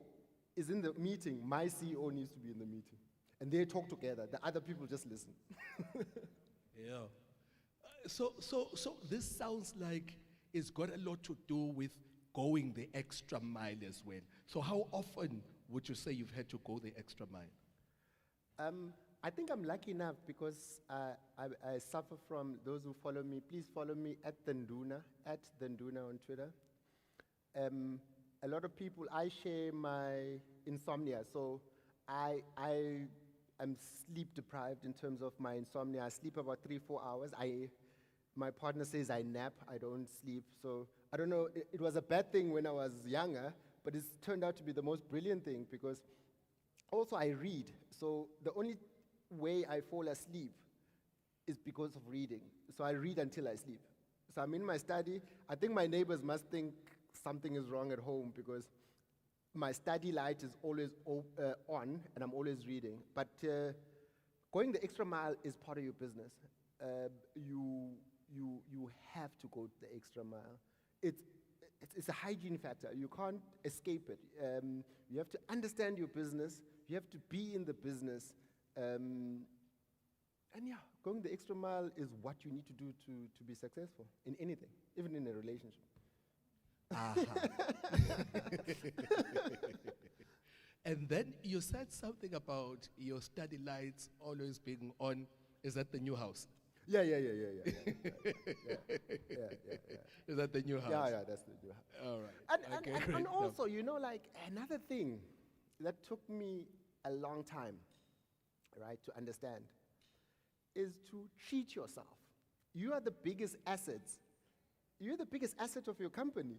is in the meeting, my CEO needs to be in the meeting. And they talk together. The other people just listen. Yeah. So this sounds like it's got a lot to do with going the extra mile as well. So how often would you say you've had to go the extra mile? I think I'm lucky enough because I suffer from those who follow me. Please follow me at Denduna on Twitter. A lot of people, I share my insomnia. So I am sleep deprived in terms of my insomnia. I sleep about 3-4 hours. My partner says I nap, I don't sleep. So I don't know, it was a bad thing when I was younger, but it's turned out to be the most brilliant thing because also I read. So the only way I fall asleep is because of reading. So I read until I sleep. So I'm in my study. I think my neighbors must think something is wrong at home because my study light is always on and I'm always reading. But going the extra mile is part of your business. You have to go the extra mile. It's a hygiene factor. You can't escape it. You have to understand your business. You have to be in the business. And yeah, going the extra mile is what you need to do to be successful in anything, even in a relationship. And then you said something about your study lights always being on. Is that the new house? Yeah. Yeah. Is that the new house? Yeah, that's the new house. All right. And, Okay, and, great. and No. also, you know, like another thing that took me a long time, right, to understand is to treat yourself. You are the biggest assets. You're the biggest asset of your company.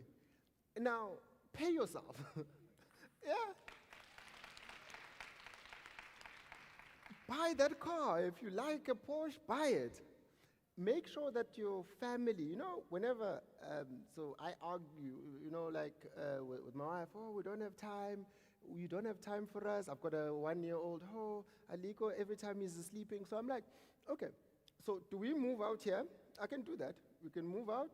Now, pay yourself. Yeah. Buy that car. If you like a Porsche, buy it. Make sure that your family, you know, whenever, so I argue, you know, like with my wife, oh, we don't have time. You don't have time for us. I've got a 1-year-old. Oh, Aliko, every time he's sleeping. So I'm like, okay, so do we move out here? I can do that. We can move out.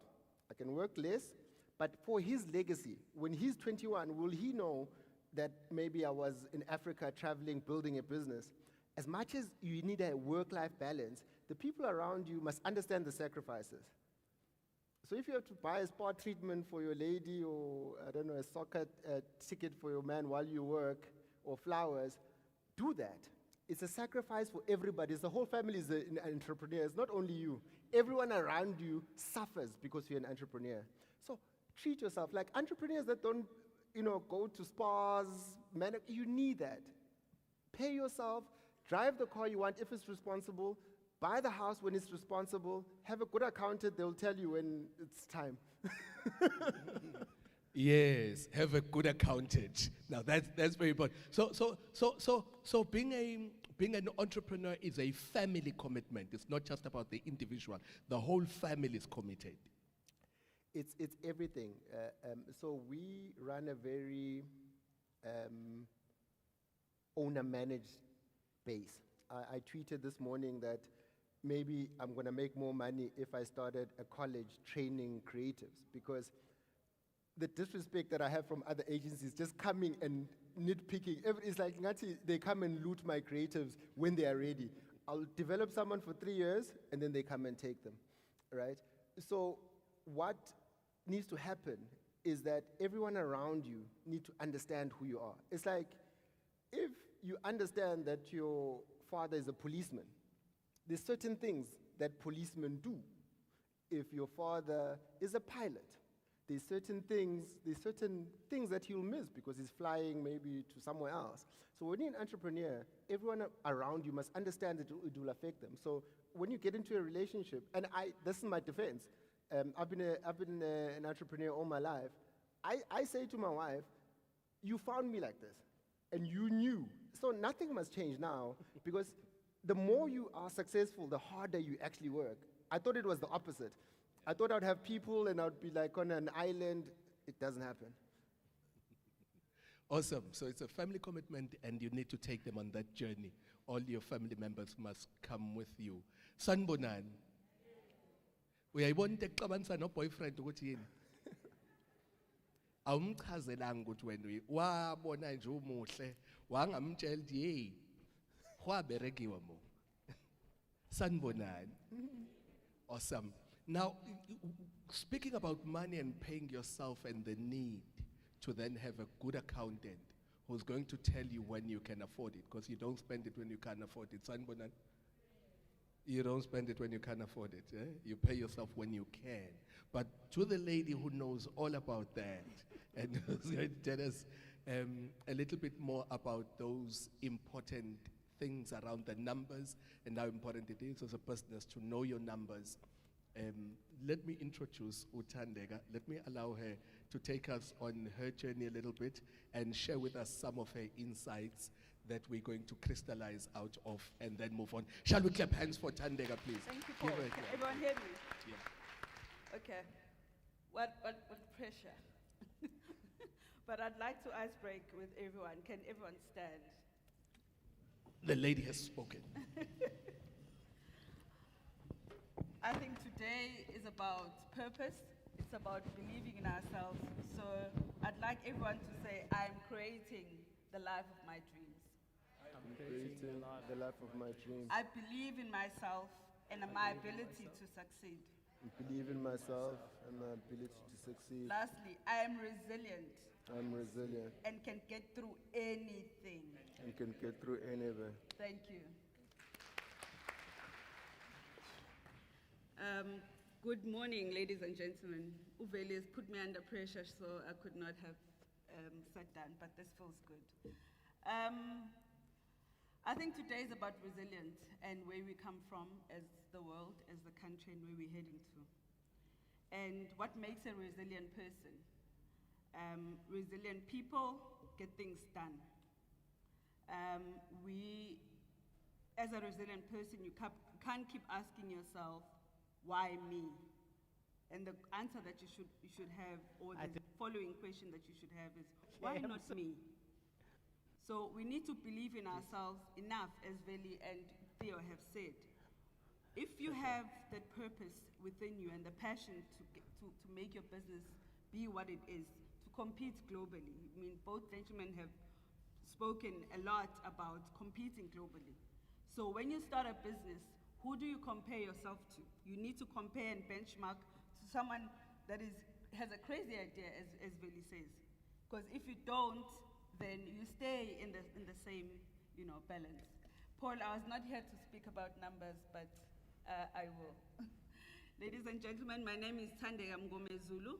I can work less. But for his legacy, when he's 21, will he know that maybe I was in Africa traveling, building a business? As much as you need a work-life balance, the people around you must understand the sacrifices. So if you have to buy a spa treatment for your lady or, I don't know, a soccer ticket for your man while you work or flowers, do that. It's a sacrifice for everybody. The whole family is an entrepreneur. It's not only you. Everyone around you suffers because you're an entrepreneur. So treat yourself like entrepreneurs that don't, you know, go to spas. You need that. Pay yourself. Drive the car you want if it's responsible. Buy the house when it's responsible. Have a good accountant. They'll tell you when it's time. Yes, have a good accountant. Now that's very important. So being an entrepreneur is a family commitment. It's not just about the individual. The whole family is committed. It's everything. So we run a very owner-managed base. I tweeted this morning that maybe I'm going to make more money if I started a college training creatives, because the disrespect that I have from other agencies just coming and nitpicking, it's like Ngati, they come and loot my creatives when they are ready. I'll develop someone for 3 years and then they come and take them, right? So what needs to happen is that everyone around you need to understand who you are. It's like if you understand that your father is a policeman, there's certain things that policemen do. If your father is a pilot, there's certain things that he'll miss because he's flying maybe to somewhere else. So when you're an entrepreneur, everyone around you must understand that it will affect them. So when you get into a relationship, and this is my defense, I've been an entrepreneur all my life. I say to my wife, you found me like this, and you knew. So nothing must change now, because the more you are successful, the harder you actually work. I thought it was the opposite. I thought I'd have people and I'd be like on an island. It doesn't happen. Awesome. So it's a family commitment and you need to take them on that journey. All your family members must come with you. Sanbonan. Uyayibona into ekuxabanisa no-boyfriend ukuthi yini? Awumchazelanga ukuthi wena wabona nje umuhle, wangamtshela ukuthi hey, khwaberekiwa mo. Sanbonan. Awesome. Now, speaking about money and paying yourself and the need to then have a good accountant who's going to tell you when you can afford it, because you don't spend it when you can't afford it. Sanbonan? You don't spend it when you can't afford it. Eh? You pay yourself when you can. But to the lady who knows all about that and who's going to tell us a little bit more about those important things around the numbers and how important it is as a business to know your numbers. Let me introduce Uthandeka. Let me allow her to take us on her journey a little bit and share with us some of her insights that we're going to crystallize out of and then move on. Shall we clap hands for Thandeka, please? Thank you, Paul. Give her a Can clap. everyone hear me? Yeah. Okay. What pressure. But I'd like to ice break with everyone. Can everyone stand? The lady has spoken. I think today is about purpose. It's about believing in ourselves. So I'd like everyone to say, I'm creating the life of my dreams. I'm creating the life of my dreams. I believe in myself and my ability to succeed. I believe in myself and my ability to succeed. Lastly, I am resilient I'm resilient and can get through anything. and can get through anything. Thank you. Good morning, ladies and gentlemen. Uveli has put me under pressure, so I could not have sat down, but this feels good. I think today is about resilience and where we come from as the world, as the country, and where we're heading to. And what makes a resilient person? Resilient people get things done. As a resilient person, you can't keep asking yourself, why me? And the answer that you should have, or the following question that you should have is, why not me? So we need to believe in ourselves enough, as Veli and Theo have said. If you have that purpose within you and the passion to make your business be what it is, to compete globally. I mean, both gentlemen have spoken a lot about competing globally. So when you start a business, who do you compare yourself to? You need to compare and benchmark to someone that has a crazy idea, as Veli says. Because if you don't, then you stay in the same, balance. Paul, I was not here to speak about numbers, but I will. Ladies and gentlemen, my name is Thandeka Mngomezulu.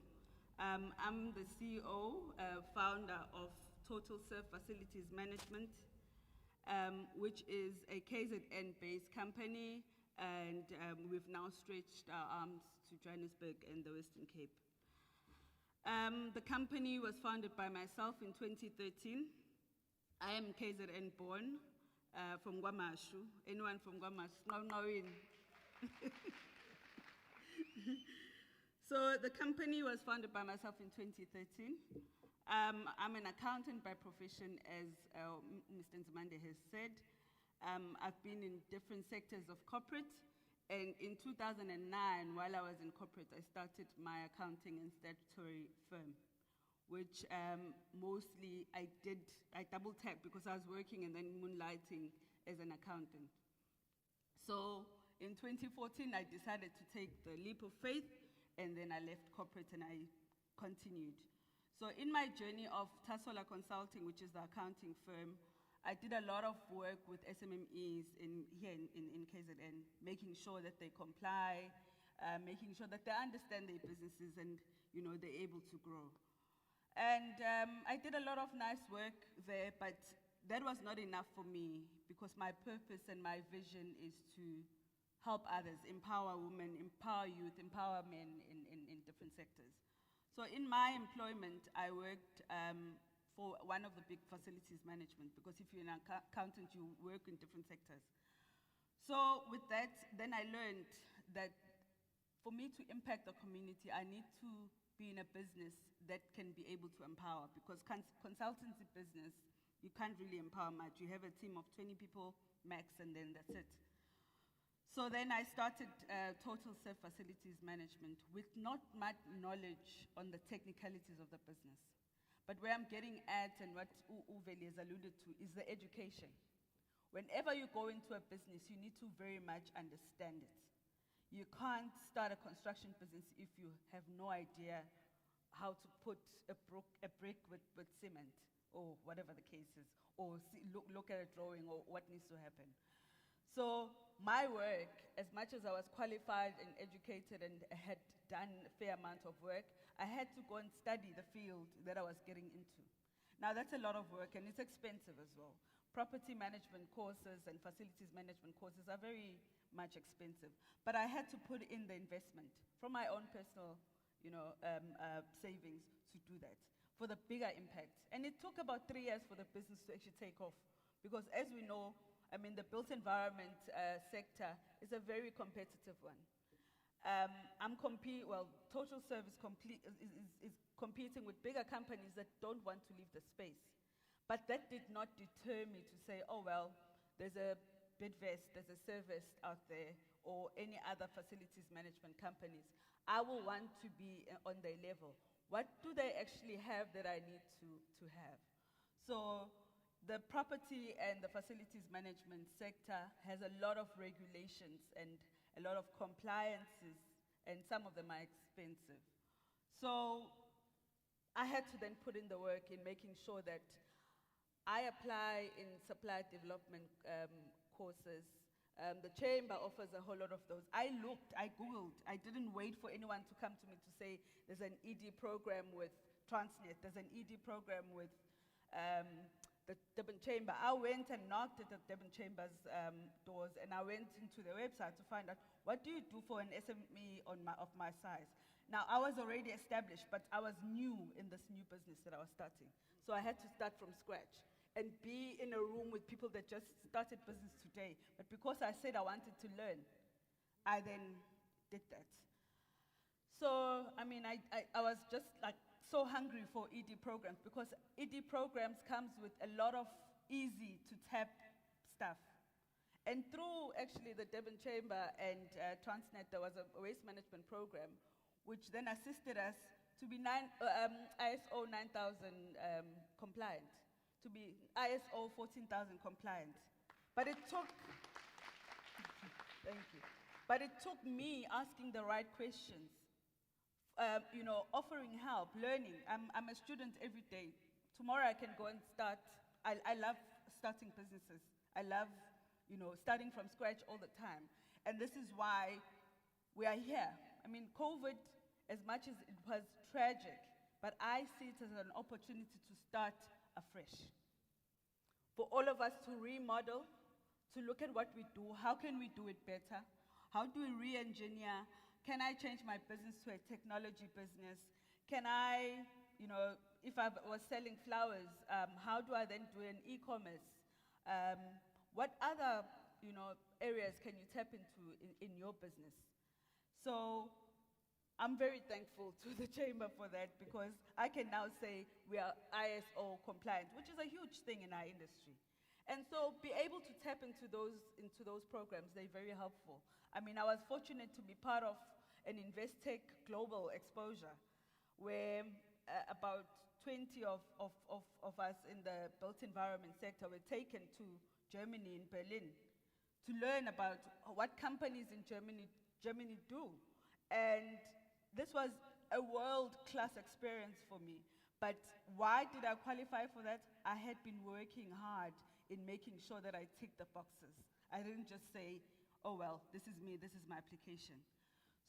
I'm the CEO, founder of Total Surf Facilities Management, which is a KZN-based company, and we've now stretched our arms to Johannesburg and the Western Cape. The company was founded by myself in 2013. I am KZN born from Guamashu. Anyone from Guamashu? No, in. So the company was founded by myself in 2013. I'm an accountant by profession, as Mr. Nzimande has said. I've been in different sectors of corporate, and in 2009, while I was in corporate, I started my accounting and statutory firm, which mostly I double tapped because I was working and then moonlighting as an accountant. So in 2014, I decided to take the leap of faith, and then I left corporate and I continued. So in my journey of Tasola Consulting, which is the accounting firm, I did a lot of work with SMMEs here in KZN, making sure that they comply, making sure that they understand their businesses and they're able to grow. And I did a lot of nice work there, but that was not enough for me because my purpose and my vision is to help others, empower women, empower youth, empower men in different sectors. So in my employment, I worked for one of the big facilities management, because if you're an accountant, you work in different sectors. So with that, then I learned that for me to impact the community, I need to be in a business that can be able to empower, because consultancy business, you can't really empower much. You have a team of 20 people max, and then that's it. So then I started Total Surf Facilities Management with not much knowledge on the technicalities of the business. But where I'm getting at, and what Uveli has alluded to, is the education. Whenever you go into a business, you need to very much understand it. You can't start a construction business if you have no idea how to put a brick with cement, or whatever the case is, or look at a drawing, or what needs to happen. So my work, as much as I was qualified and educated and had done a fair amount of work, I had to go and study the field that I was getting into. Now that's a lot of work, and it's expensive as well. Property management courses and facilities management courses are very much expensive. But I had to put in the investment from my own personal savings to do that for the bigger impact. And it took about 3 years for the business to actually take off, because as we know, the built environment sector is a very competitive one. Total Service is competing with bigger companies that don't want to leave the space. But that did not deter me to say, oh, well, there's a Bidvest, there's a Service out there, or any other facilities management companies. I will want to be on their level. What do they actually have that I need to have? So the property and the facilities management sector has a lot of regulations and a lot of compliances, and some of them are expensive. So I had to then put in the work in making sure that I apply in supply development courses. The chamber offers a whole lot of those. I looked, I Googled, I didn't wait for anyone to come to me to say there's an ED program with Transnet, there's an ED program with the Durban Chamber. I went and knocked at the Durban Chamber's doors, and I went into their website to find out, what do you do for an SME of my size? Now, I was already established, but I was new in this new business that I was starting. So I had to start from scratch and be in a room with people that just started business today. But because I said I wanted to learn, I then did that. So, I mean, I was just like so hungry for ED programs, because ED programs comes with a lot of easy to tap stuff. And through actually the Durban Chamber and Transnet, there was a waste management program, which then assisted us to be ISO 9000 compliant, to be ISO 14000 compliant. But it took, thank you. But it took me asking the right questions, offering help, learning. I'm a student every day. Tomorrow I can go and start. I love starting businesses. I love, starting from scratch all the time. And this is why we are here. I mean, COVID, as much as it was tragic, but I see it as an opportunity to start afresh. For all of us to remodel, to look at what we do, how can we do it better? How do we re-engineer? Can I change my business to a technology business? Can I, if I was selling flowers, how do I then do an e-commerce? What other, areas can you tap into in your business? So I'm very thankful to the Chamber for that, because I can now say we are ISO compliant, which is a huge thing in our industry. And so be able to tap into those programs, they're very helpful. I mean, I was fortunate to be part of an Investec Global exposure, where about 20 of us in the built environment sector were taken to Germany, in Berlin, to learn about what companies in Germany do. And this was a world-class experience for me. But why did I qualify for that? I had been working hard in making sure that I ticked the boxes. I didn't just say, oh, well, this is me, this is my application.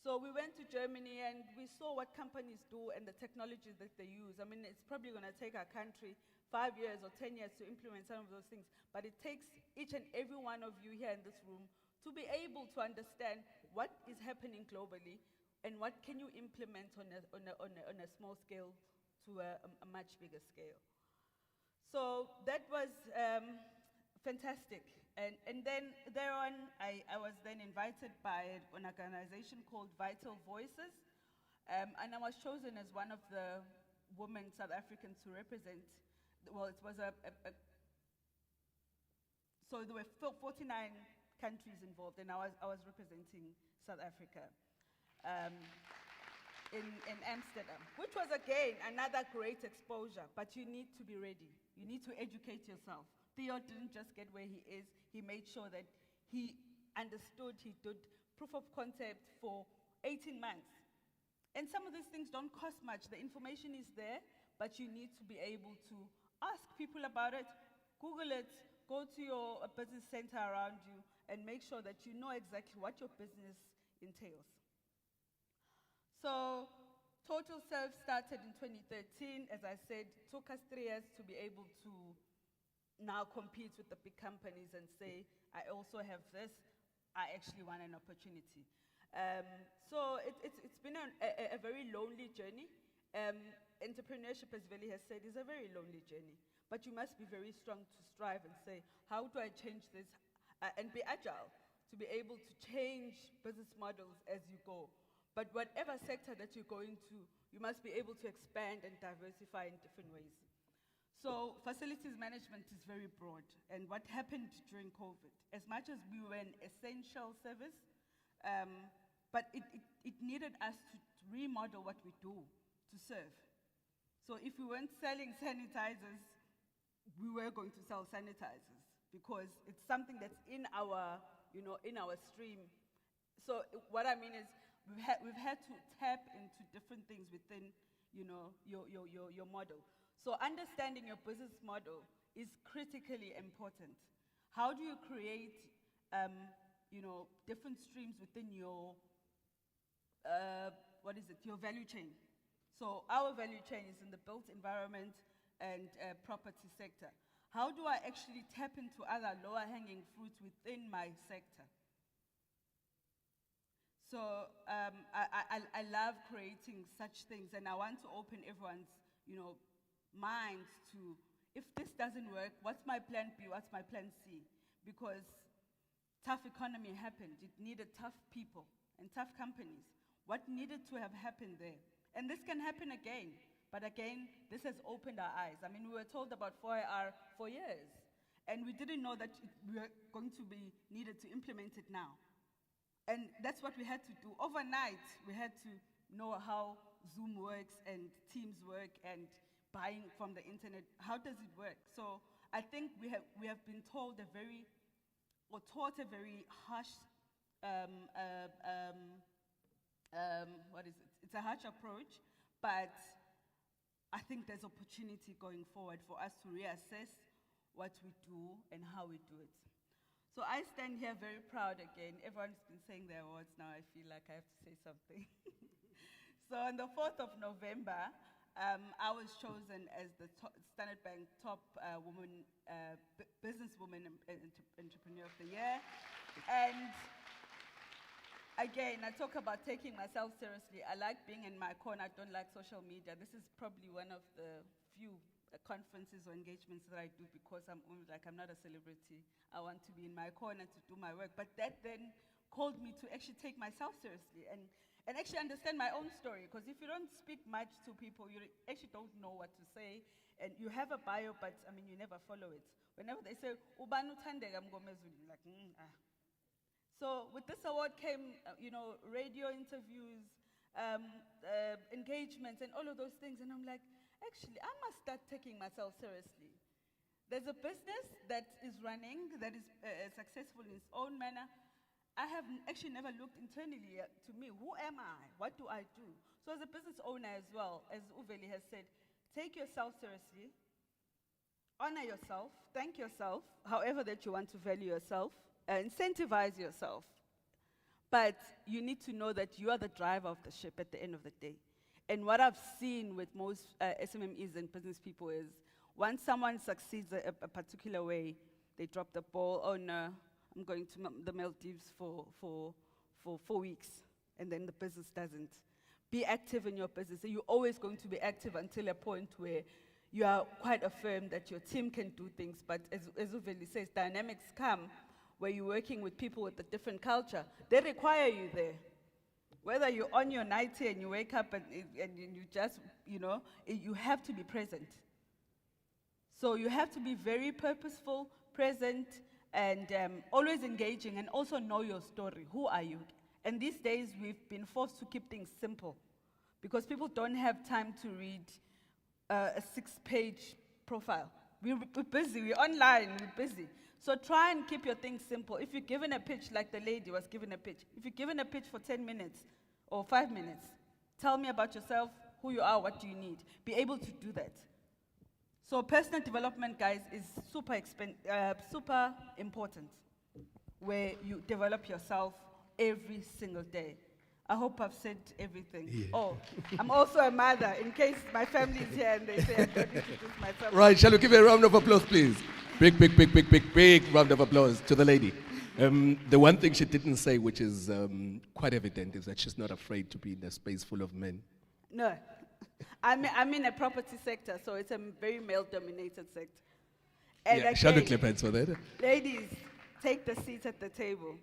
So we went to Germany and we saw what companies do and the technologies that they use. I mean, it's probably going to take our country 5 years or 10 years to implement some of those things, but it takes each and every one of you here in this room to be able to understand what is happening globally and what can you implement on a small scale to a much bigger scale. So that was fantastic. And then thereon, I was then invited by an organization called Vital Voices, and I was chosen as one of the women South Africans to represent. Well, it was so there were 49 countries involved, and I was representing South Africa in Amsterdam, which was again another great exposure. But you need to be ready. You need to educate yourself. Theo didn't just get where he is. He made sure that he understood, he did proof of concept for 18 months. And some of these things don't cost much. The information is there, but you need to be able to ask people about it, Google it, go to your business center around you, and make sure that you know exactly what your business entails. So Total Serve started in 2013. As I said, it took us 3 years to be able to now compete with the big companies and say, I also have this, I actually want an opportunity. So it's been a very lonely journey. Entrepreneurship, as Veli has said, is a very lonely journey. But you must be very strong to strive and say, how do I change this? And be agile to be able to change business models as you go. But whatever sector that you're going to, you must be able to expand and diversify in different ways. So facilities management is very broad. And what happened during COVID, as much as we were an essential service, but it needed us to remodel what we do to serve. So if we weren't selling sanitizers, we were going to sell sanitizers because it's something that's in our, in our stream. So what I mean is we've had to tap into different things within, your model. So understanding your business model is critically important. How do you create different streams within your, your value chain. So our value chain is in the built environment and property sector. How do I actually tap into other lower hanging fruits within my sector? So I love creating such things, and I want to open everyone's, minds to, if this doesn't work, what's my plan B, what's my plan C? Because tough economy happened. It needed tough people and tough companies. What needed to have happened there? And this can happen again. But again, this has opened our eyes. I mean, we were told about 4IR for years, and we didn't know that we were going to be needed to implement it now. And that's what we had to do. Overnight, we had to know how Zoom works and Teams work and buying from the internet. How does it work? So I think we have been taught a very harsh, it's a harsh approach, but I think there's opportunity going forward for us to reassess what we do and how we do it. So I stand here very proud again. Everyone's been saying their words now. I feel like I have to say something. So on the 4th of November, I was chosen as the Standard Bank top businesswoman entrepreneur of the year. And again, I talk about taking myself seriously. I like being in my corner. I don't like social media. This is probably one of the few conferences or engagements that I do because I'm not a celebrity. I want to be in my corner to do my work. But that then called me to actually take myself seriously and actually understand my own story. Because if you don't speak much to people, you actually don't know what to say. And you have a bio, but I mean, you never follow it. Whenever they say, "Ubani uthandeka mngomezulu," you're like, So with this award came, radio interviews, engagements, and all of those things. And I'm like, actually, I must start taking myself seriously. There's a business that is running, that is successful in its own manner. I have actually never looked internally to me. Who am I? What do I do? So as a business owner as well, as Uveli has said, take yourself seriously, honor yourself, thank yourself, however that you want to value yourself, incentivize yourself. But you need to know that you are the driver of the ship at the end of the day. And what I've seen with most SMMEs and business people is once someone succeeds a particular way, they drop the ball. Oh no, I'm going to the Maldives for 4 weeks, and then the business doesn't. Be active in your business. So you're always going to be active until a point where you are quite affirmed that your team can do things. But as Uveli says, dynamics come where you're working with people with a different culture. They require you there. Whether you're on your nightie and you wake up and you just, you have to be present. So you have to be very purposeful, present, and always engaging, and also know your story. Who are you? And these days, we've been forced to keep things simple because people don't have time to read a 6-page profile. We're busy, we're online, we're busy. So try and keep your things simple. If you're given a pitch, like the lady was given a pitch, if you're given a pitch for 10 minutes or 5 minutes, tell me about yourself, who you are, what do you need. Be able to do that. So personal development, guys, is super important, where you develop yourself every single day. I hope I've said everything. Yeah. Oh, I'm also a mother, in case my family is here and they say I don't introduce myself. Right, shall we give a round of applause, please? Big round of applause to the lady. The one thing she didn't say, which is quite evident, is that she's not afraid to be in a space full of men. No. I'm in a property sector, so it's a very male-dominated sector. And yeah, shall we clap hands for that? Ladies, take the seats at the table.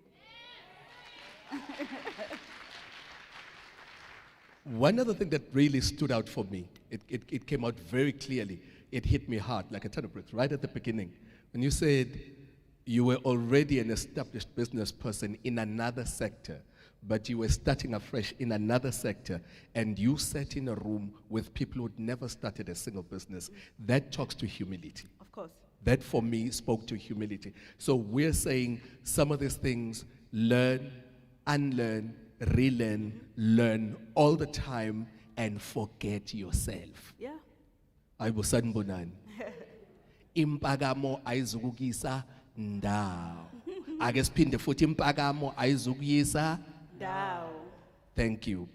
One other thing that really stood out for me, it came out very clearly. It hit me hard, like a ton of bricks, right at the beginning. When you said you were already an established business person in another sector, but you were starting afresh in another sector, and you sat in a room with people who'd never started a single business. That talks to humility. Of course. That, for me, spoke to humility. So we're saying some of these things, learn, unlearn, relearn, learn all the time, and forget yourself. Yeah. Ayibusanibonani. Impagamo ayizukisa ndawo. ake siphinde futhi impakamo ayizukuyisa. Down. Thank you.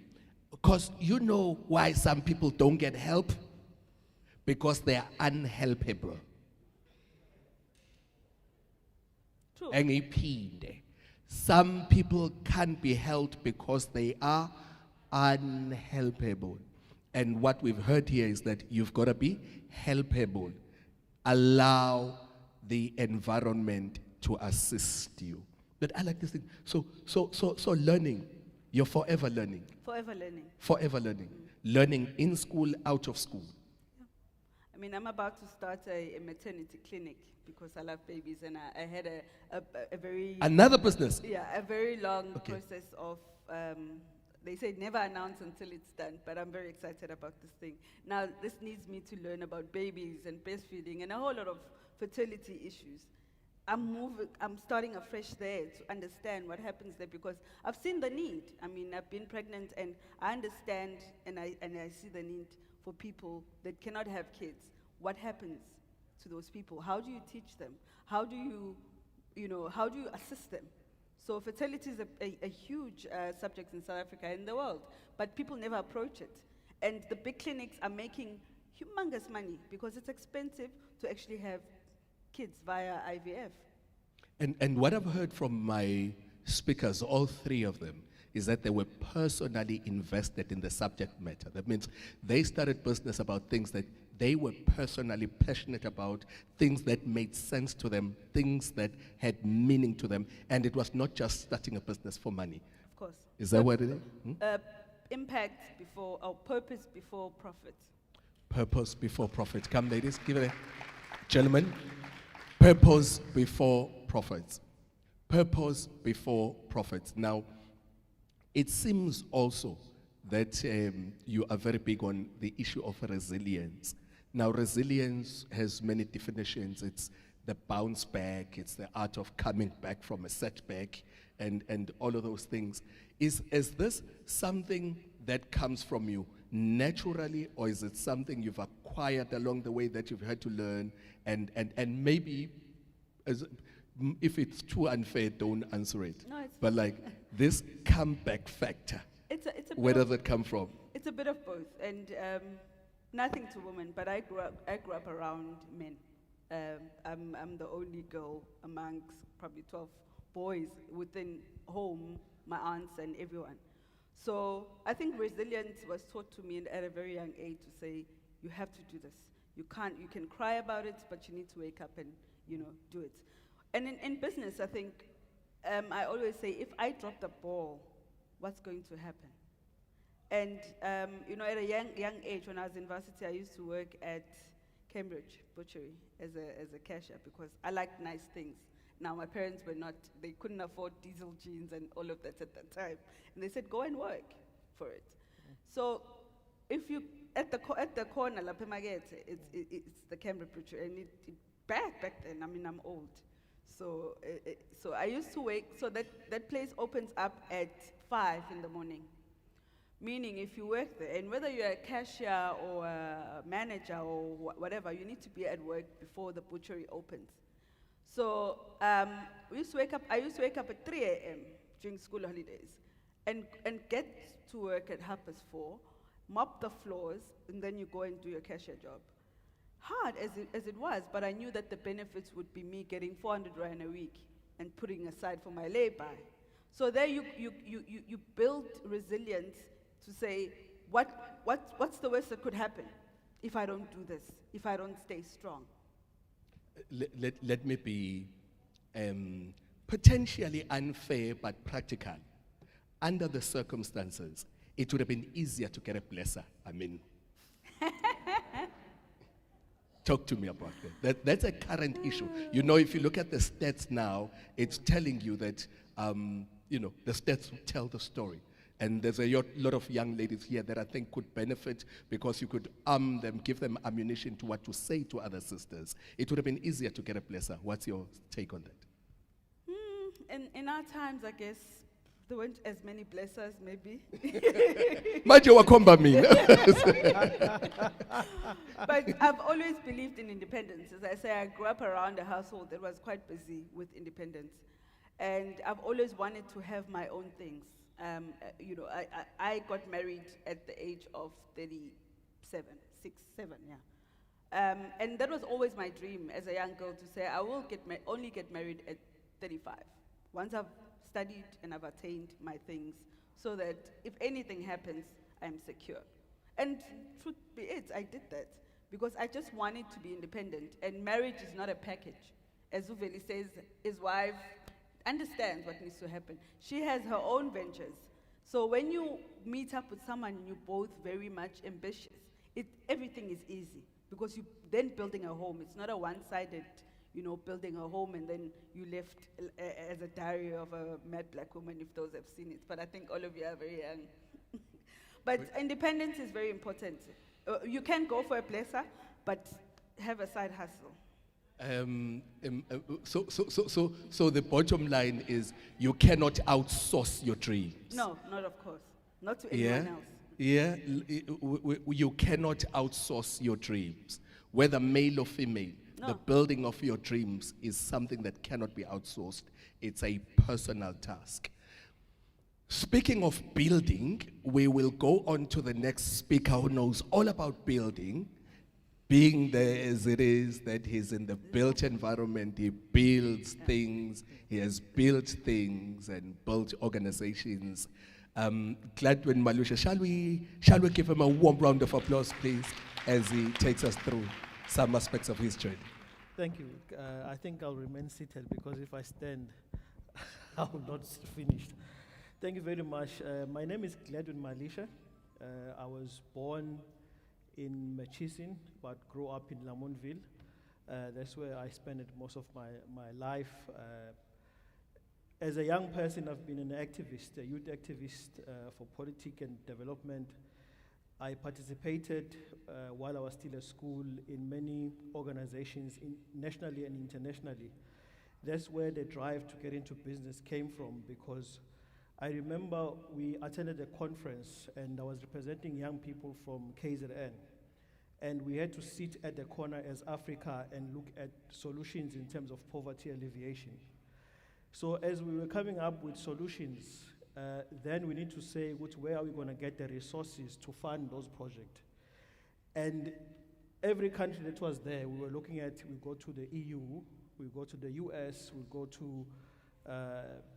Because you know why some people don't get help? Because they are unhelpable. True. Engiphinde. Some people can't be helped because they are unhelpable. And what we've heard here is that you've got to be helpable. Allow the environment to assist you. But I like this thing. So learning, you're forever learning. Forever learning. Forever learning. Learning in school, out of school. I mean, I'm about to start a maternity clinic because I love babies, and I had a very Another business. a very long Okay. process of. They say never announce until it's done, but I'm very excited about this thing. Now, this needs me to learn about babies and breastfeeding and a whole lot of fertility issues. I'm starting afresh there to understand what happens there because I've seen the need. I mean, I've been pregnant and I understand and I see the need for people that cannot have kids. What happens to those people? How do you teach them? How do how do you assist them? So fertility is a huge subject in South Africa and the world, but people never approach it. And the big clinics are making humongous money because it's expensive to actually have kids via IVF. And what I've heard from my speakers, all three of them, is that they were personally invested in the subject matter. That means they started business about things that they were personally passionate about, things that made sense to them, things that had meaning to them, and it was not just starting a business for money. Of course. Is that what it is? Impact before, or purpose before profit. Purpose before profit. Come, ladies, give it a gentlemen. Purpose before profits. Purpose before profits. Now, it seems also that you are very big on the issue of resilience. Now, resilience has many definitions. It's the bounce back, it's the art of coming back from a setback, and all of those things. Is this something that comes from you naturally, or is it something you've acquired along the way that you've had to learn? And maybe, if it's too unfair, don't answer it. No, it's but like this comeback factor, it's a where bit does it come from? It's a bit of both, and nothing to women. But I grew up around men. I'm the only girl amongst probably 12 boys within home, my aunts and everyone. So I think resilience was taught to me at a very young age to say, you have to do this. You can cry about it, but you need to wake up and, do it. And in business, I think, I always say, if I drop the ball, what's going to happen? And, at a young age, when I was in varsity, I used to work at Cambridge Butchery as a cashier because I liked nice things. Now, my parents they couldn't afford diesel jeans and all of that at that time. And they said, go and work for it. So if you, at the corner, La Pemagete, it's the Cambridge Butchery, and back then, I mean, I'm old. So I used to wake, so that place opens up at 5 in the morning. Meaning if you work there, and whether you're a cashier or a manager or whatever, you need to be at work before the butchery opens. So I used to wake up at 3 a.m. during school holidays and get to work at 4:30, mop the floors, and then you go and do your cashier job. Hard as it was, but I knew that the benefits would be me getting 400 rand a week and putting aside for my lay-by. So there you build resilience to say, what's the worst that could happen if I don't do this, if I don't stay strong? Let me be potentially unfair but practical. Under the circumstances, it would have been easier to get a blesser. I mean, talk to me about that. That's a current issue. If you look at the stats now, it's telling you that, the stats tell the story. And there's a lot of young ladies here that I think could benefit because you could arm them, give them ammunition to what to say to other sisters. It would have been easier to get a blesser. What's your take on that? In our times, I guess, there weren't as many blessers, maybe. Maje wakomba mina. But I've always believed in independence. As I say, I grew up around a household that was quite busy with independence. And I've always wanted to have my own things. I got married at the age of 37, 6, 7, yeah. And that was always my dream as a young girl to say, I will only get married at 35. Once I've studied and I've attained my things, so that if anything happens, I'm secure. And truth be it, I did that because I just wanted to be independent. And marriage is not a package. As Uveli says, his wife understands what needs to happen. She has her own ventures. So when you meet up with someone and you're both very much ambitious, everything is easy because you're then building a home. It's not a one-sided, building a home and then you left as a diary of a mad black woman, if those have seen it. But I think all of you are very young. But independence is very important. You can go for a placer, but have a side hustle. So the bottom line is you cannot outsource your dreams. No, not of course. Not to anyone else. Yeah, you cannot outsource your dreams, whether male or female. No. The building of your dreams is something that cannot be outsourced. It's a personal task. Speaking of building, we will go on to the next speaker who knows all about building. Being there as it is, that he's in the built environment, he builds things, he has built things and built organizations. Gladwin Malusha, shall we give him a warm round of applause, please, as he takes us through some aspects of his journey. Thank you. I think I'll remain seated because if I stand, I will not finish. Thank you very much. My name is Gladwin Malisha. I was born in Machisin, but grew up in Lamontville. That's where I spent most of my life. As a young person, I've been an activist, a youth activist for politics and development. I participated while I was still at school in many organizations, nationally and internationally. That's where the drive to get into business came from, because I remember we attended a conference and I was representing young people from KZN. And we had to sit at the corner as Africa and look at solutions in terms of poverty alleviation. So as we were coming up with solutions, then we need to say, where are we going to get the resources to fund those projects? And every country that was there, we were looking at, we go to the EU, we go to the US, we go to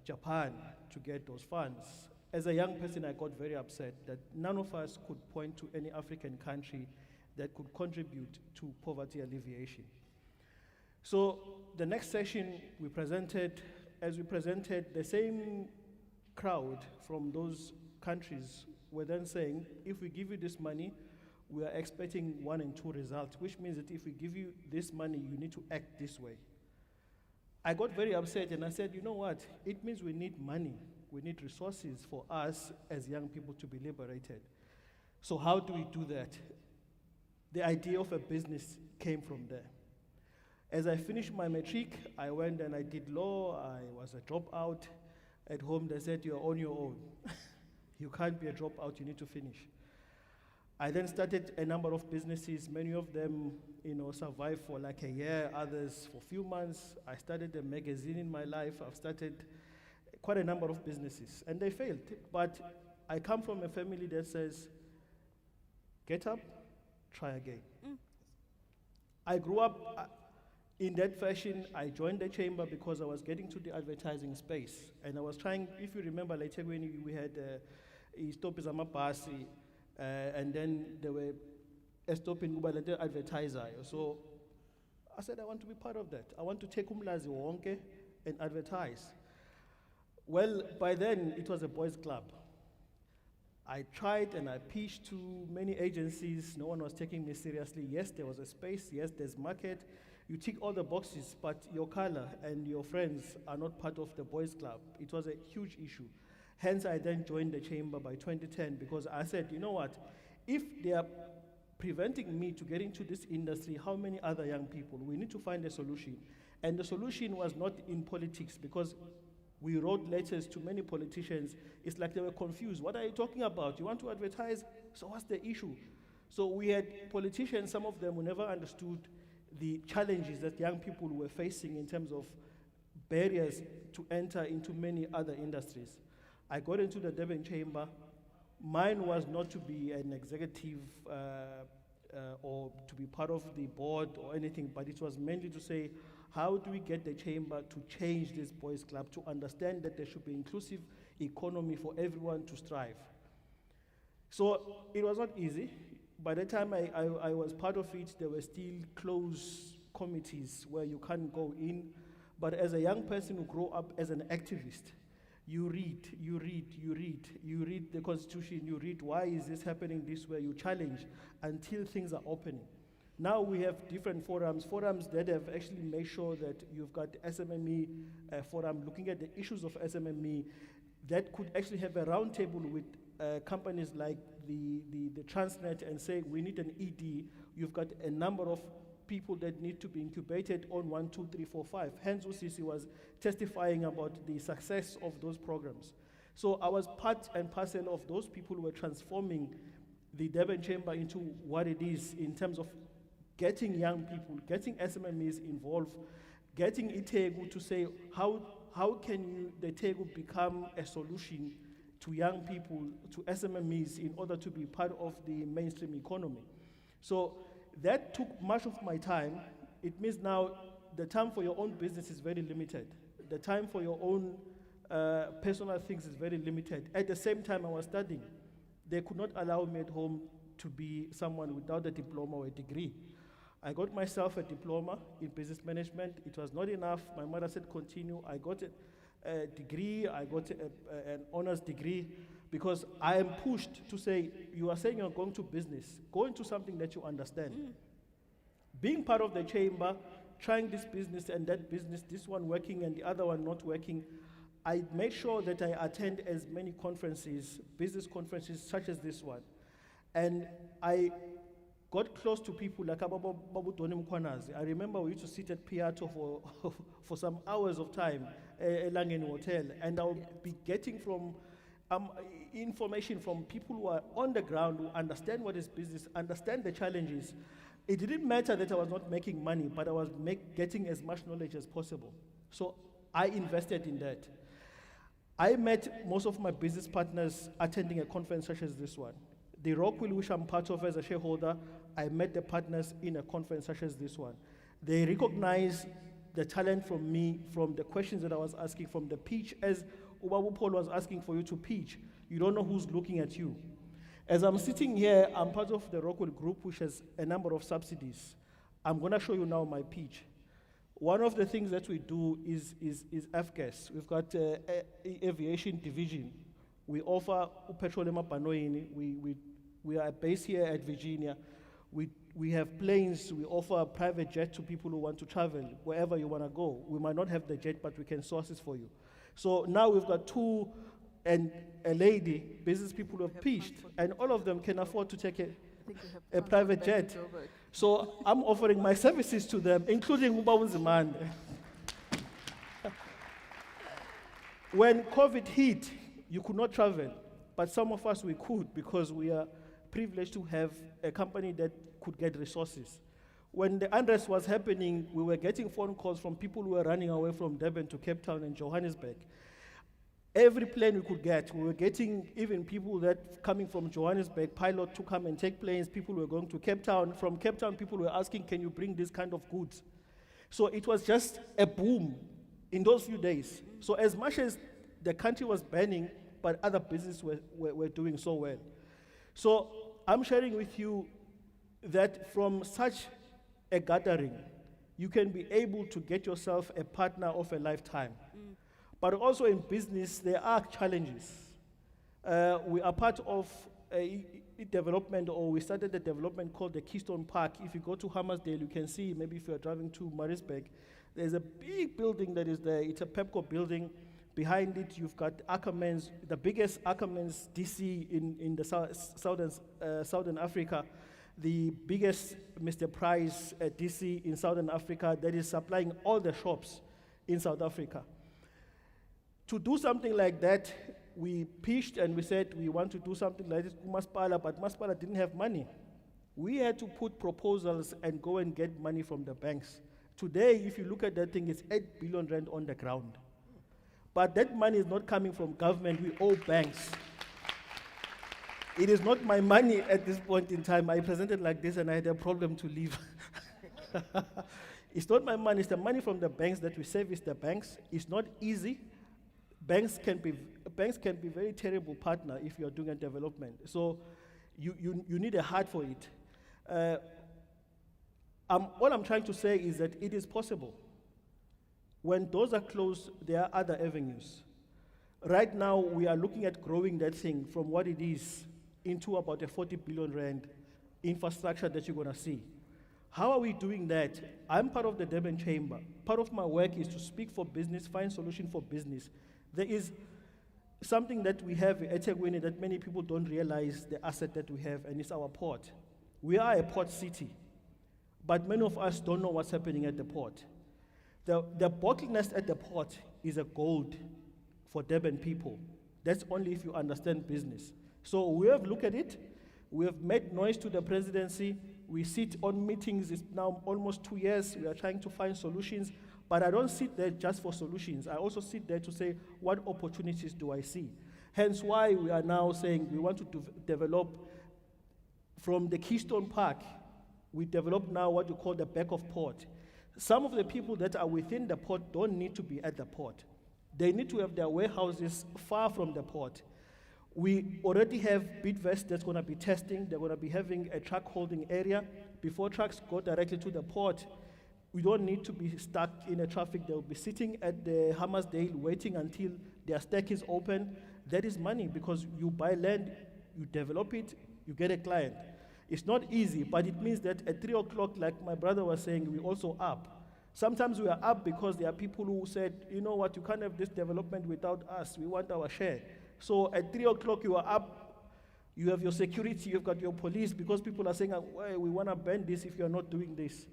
Japan to get those funds. As a young person, I got very upset that none of us could point to any African country that could contribute to poverty alleviation. So the next session we presented, the same crowd from those countries were then saying, if we give you this money, we are expecting 1 and 2 results, which means that if we give you this money, you need to act this way. I got very upset and I said, you know what? It means we need money. We need resources for us as young people to be liberated. So how do we do that? The idea of a business came from there. As I finished my matric, I went and I did law. I was a dropout. At home, they said, you're on your own. You can't be a dropout, you need to finish. I then started a number of businesses. Many of them, survived for like a year, others for a few months. I started a magazine in my life. I've started quite a number of businesses, and they failed. But I come from a family that says, get up, try again. I grew up in that fashion. I joined the chamber because I was getting to the advertising space. And I was trying, if you remember later when we had Stop Amabasi, and then there were a Stop in Ubalete advertiser. So I said, I want to be part of that. I want to take Umlazi Wonke and advertise. Well, by then it was a boys' club. I tried and I pitched to many agencies. No one was taking me seriously. Yes, there was a space. Yes, there's market. You tick all the boxes, but your color and your friends are not part of the boys' club. It was a huge issue. Hence, I then joined the chamber by 2010 because I said, you know what? If they are preventing me to get into this industry, how many other young people? We need to find a solution. And the solution was not in politics, because we wrote letters to many politicians. It's like they were confused. What are you talking about? You want to advertise? So what's the issue? So we had politicians, some of them who never understood the challenges that young people were facing in terms of barriers to enter into many other industries. I got into the Durban Chamber. Mine was not to be an executive or to be part of the board or anything, but it was mainly to say, how do we get the chamber to change this boys club, to understand that there should be inclusive economy for everyone to strive. So it was not easy. By the time I was part of it, there were still closed committees where you can't go in. But as a young person who grew up as an activist, you read the Constitution, you read why is this happening this way, you challenge until things are opening. Now we have different forums that have actually made sure that you've got SMME forum looking at the issues of SMME that could actually have a round table with companies like the Transnet and say we need an ED. You've got a number of people that need to be incubated on 1, 2, 3, 4, 5. Hence, Usisi was testifying about the success of those programs. So I was part and parcel of those people who were transforming the Durban Chamber into what it is in terms of getting young people, getting SMMEs involved, getting Itegu to say how can the Itegu become a solution to young people, to SMMEs in order to be part of the mainstream economy. So that took much of my time. It means now the time for your own business is very limited. The time for your own personal things is very limited. At the same time I was studying, they could not allow me at home to be someone without a diploma or a degree. I got myself a diploma in business management. It was not enough. My mother said, continue. I got a degree. I got an honors degree because I am pushed to say, you are saying you're going to business. Go into something that you understand. Being part of the chamber, trying this business and that business, this one working and the other one not working, I made sure that I attend as many conferences, business conferences such as this one. And I got close to people like Babu Doni Mkwanazi. I remember we used to sit at Piato for some hours of time, Langeni Hotel, and I'll be getting from information from people who are on the ground, who understand what is business, understand the challenges. It didn't matter that I was not making money, but I was getting as much knowledge as possible. So I invested in that. I met most of my business partners attending a conference such as this one. The Rockville, which I'm part of as a shareholder, I met the partners in a conference such as this one. They recognize the talent from me, from the questions that I was asking, from the pitch, as Ubabu Paul was asking for you to pitch. You don't know who's looking at you. As I'm sitting here, I'm part of the Rockville group, which has a number of subsidies. I'm going to show you now my pitch. One of the things that we do is FGAS. We've got aviation division. We offer petroleum panoini. We are based here at Virginia. We have planes. We offer a private jet to people who want to travel wherever you want to go. We might not have the jet, but we can source it for you. So now we've got two and a lady, business people who have pitched, and all of them can afford to take a private jet. So I'm offering my services to them, including Ubawunzimande. When COVID hit, you could not travel, but some of us we could because we are privileged to have a company that could get resources. When the unrest was happening, we were getting phone calls from people who were running away from Durban to Cape Town and Johannesburg. Every plane we could get, we were getting even people that coming from Johannesburg, pilot to come and take planes, people were going to Cape Town. From Cape Town, people were asking, can you bring this kind of goods? So it was just a boom in those few days. So as much as the country was burning, but other businesses were doing so well. So I'm sharing with you that from such a gathering, you can be able to get yourself a partner of a lifetime. But also in business, there are challenges. We are part of a development, or we started a development called the Keystone Park. If you go to Hammersdale, you can see, maybe if you're driving to Maritzburg, there's a big building that is there. It's a Pepco building. Behind it, you've got Ackermans, the biggest Ackermans DC in the Southern Africa, the biggest Mr. Price DC in Southern Africa that is supplying all the shops in South Africa. To do something like that, we pitched and we said we want to do something like this to Masipala, but Masipala didn't have money. We had to put proposals and go and get money from the banks Today, if you look at that thing, it's 8 billion rand on the ground. But that money is not coming from government, we owe banks. It is not my money at this point in time. I presented like this and I had a problem to leave. It's not my money, it's the money from the banks that we service the banks. It's not easy. Banks can be very terrible partner if you are doing a development. So you need a heart for it. All I'm trying to say is that it is possible. When doors are closed, there are other avenues. Right now, we are looking at growing that thing from what it is into about a 40 billion rand infrastructure that you're going to see. How are we doing that? I'm part of the Durban Chamber. Part of my work is to speak for business, find solution for business. There is something that we have at eThekwini that many people don't realize the asset that we have, and it's our port. We are a port city, but many of us don't know what's happening at the port. The bottlenecks at the port is a gold for Durban people. That's only if you understand business. So we have looked at it. We have made noise to the presidency. We sit on meetings. It's now almost 2 years. We are trying to find solutions. But I don't sit there just for solutions. I also sit there to say, what opportunities do I see? Hence why we are now saying we want to develop from the Keystone Park. We develop now what you call the back of port. Some of the people that are within the port don't need to be at the port. They need to have their warehouses far from the port. We already have Bidvest that's going to be testing. They're going to be having a truck holding area. Before trucks go directly to the port, we don't need to be stuck in a traffic. They'll be sitting at the Hammersdale waiting until their stack is open. That is money because you buy land, you develop it, you get a client. It's not easy, but it means that at 3 o'clock, like my brother was saying, we're also up. Sometimes we are up because there are people who said, you know what, you can't have this development without us. We want our share. So at 3 o'clock, you are up. You have your security, you've got your police, because people are saying, well, we want to ban this if you're not doing this.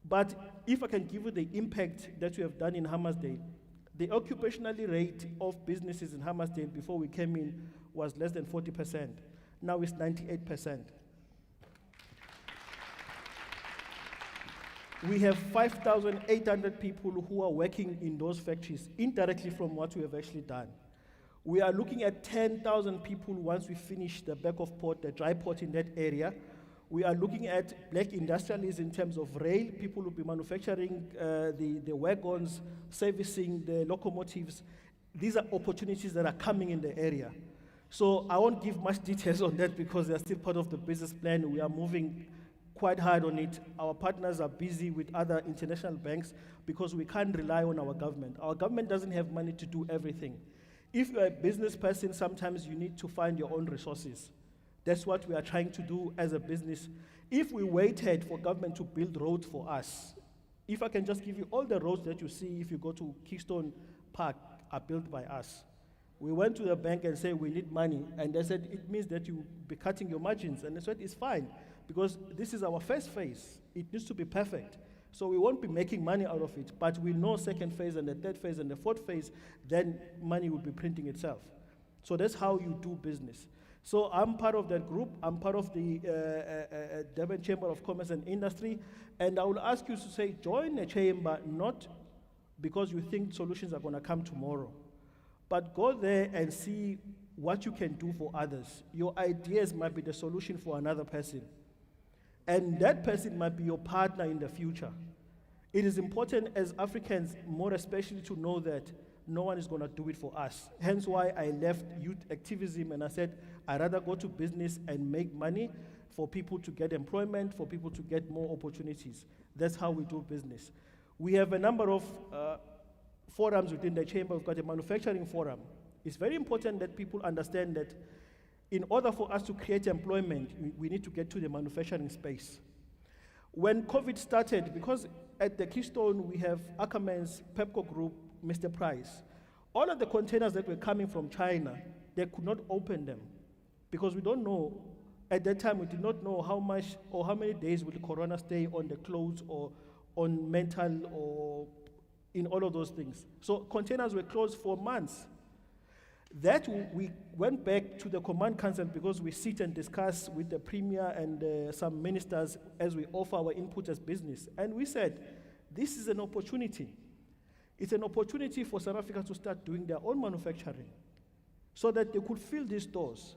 But if I can give you the impact that we have done in Hammersdale, the occupational rate of businesses in Hammersdale before we came in was less than 40%. Now it's 98%. We have 5,800 people who are working in those factories indirectly from what we have actually done. We are looking at 10,000 people once we finish the back of port, the dry port in that area. We are looking at black industrialists in terms of rail. People will be manufacturing the wagons, servicing the locomotives. These are opportunities that are coming in the area. So I won't give much details on that because they're still part of the business plan. We are moving quite hard on it. Our partners are busy with other international banks because we can't rely on our government. Our government doesn't have money to do everything. If you're a business person, sometimes you need to find your own resources. That's what we are trying to do as a business. If we waited for government to build roads for us, if I can just give you all the roads that you see if you go to Keystone Park are built by us. We went to the bank and said, we need money. And they said, it means that you'll be cutting your margins. And they said, it's fine, because this is our first phase. It needs to be perfect. So we won't be making money out of it, but we know second phase and the third phase and the fourth phase, then money will be printing itself. So that's how you do business. So I'm part of that group. I'm part of the Durban Chamber of Commerce and Industry, and I will ask you to say, join the chamber, not because you think solutions are going to come tomorrow, but go there and see what you can do for others. Your ideas might be the solution for another person. And that person might be your partner in the future. It is important as Africans, more especially, to know that no one is going to do it for us. Hence why I left youth activism and I said, I'd rather go to business and make money for people to get employment, for people to get more opportunities. That's how we do business. We have a number of forums within the chamber. We've got a manufacturing forum. It's very important that people understand that in order for us to create employment, we need to get to the manufacturing space. When COVID started, because at the Keystone we have Ackermans, Pepco Group, Mr. Price, all of the containers that were coming from China, they could not open them because we don't know, at that time we did not know how much or how many days will the corona stay on the clothes or on metal or in all of those things. So containers were closed for months. That we went back to the Command Council because we sit and discuss with the Premier and some ministers as we offer our input as business. And we said, This is an opportunity. It's an opportunity for South Africa to start doing their own manufacturing so that they could fill these stores.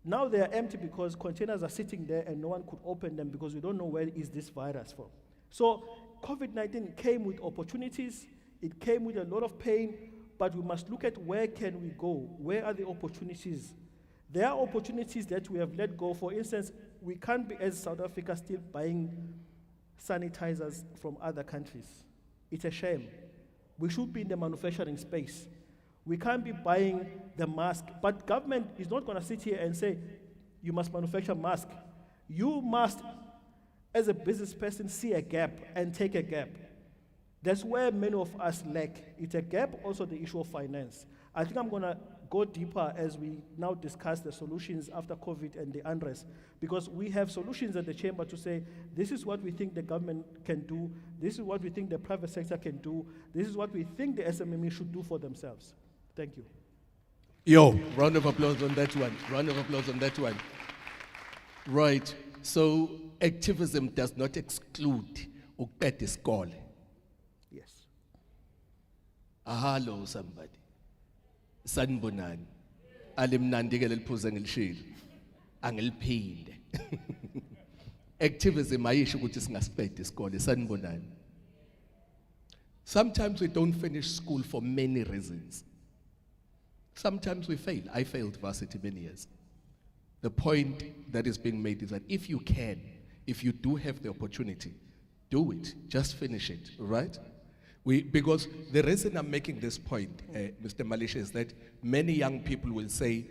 Now they are empty because containers are sitting there and no one could open them because we don't know where is this virus from. So COVID-19 came with opportunities, it came with a lot of pain, but we must look at where can we go, where are the opportunities. There are opportunities that we have let go. For instance, we can't be, as South Africa, still buying sanitizers from other countries. It's a shame. We should be in the manufacturing space. We can't be buying the mask, but government is not going to sit here and say, you must manufacture mask. You must, as a business person, see a gap and take a gap. That's where many of us lack. It's a gap, also the issue of finance. I think I'm going to go deeper as we now discuss the solutions after COVID and the unrest, because we have solutions at the chamber to say, this is what we think the government can do, this is what we think the private sector can do, this is what we think the SMME should do for themselves. Thank you. Yo, round of applause on that one. Round of applause on that one. Right, so activism does not exclude ukqeda isikole. Yes. Hello, somebody. Sanibonani. Alimnandi ke leliphuze ngilishilo. Angiliphinde. Activism ayisho ukuthi singasiqeda isikole. Sanibonani. Sometimes we don't finish school for many reasons. Sometimes we fail. I failed varsity many years. The point that is being made is that if you can, if you do have the opportunity, do it. Just finish it, right? Because the reason I'm making this point, Mr. Malisha, is that many young people will say,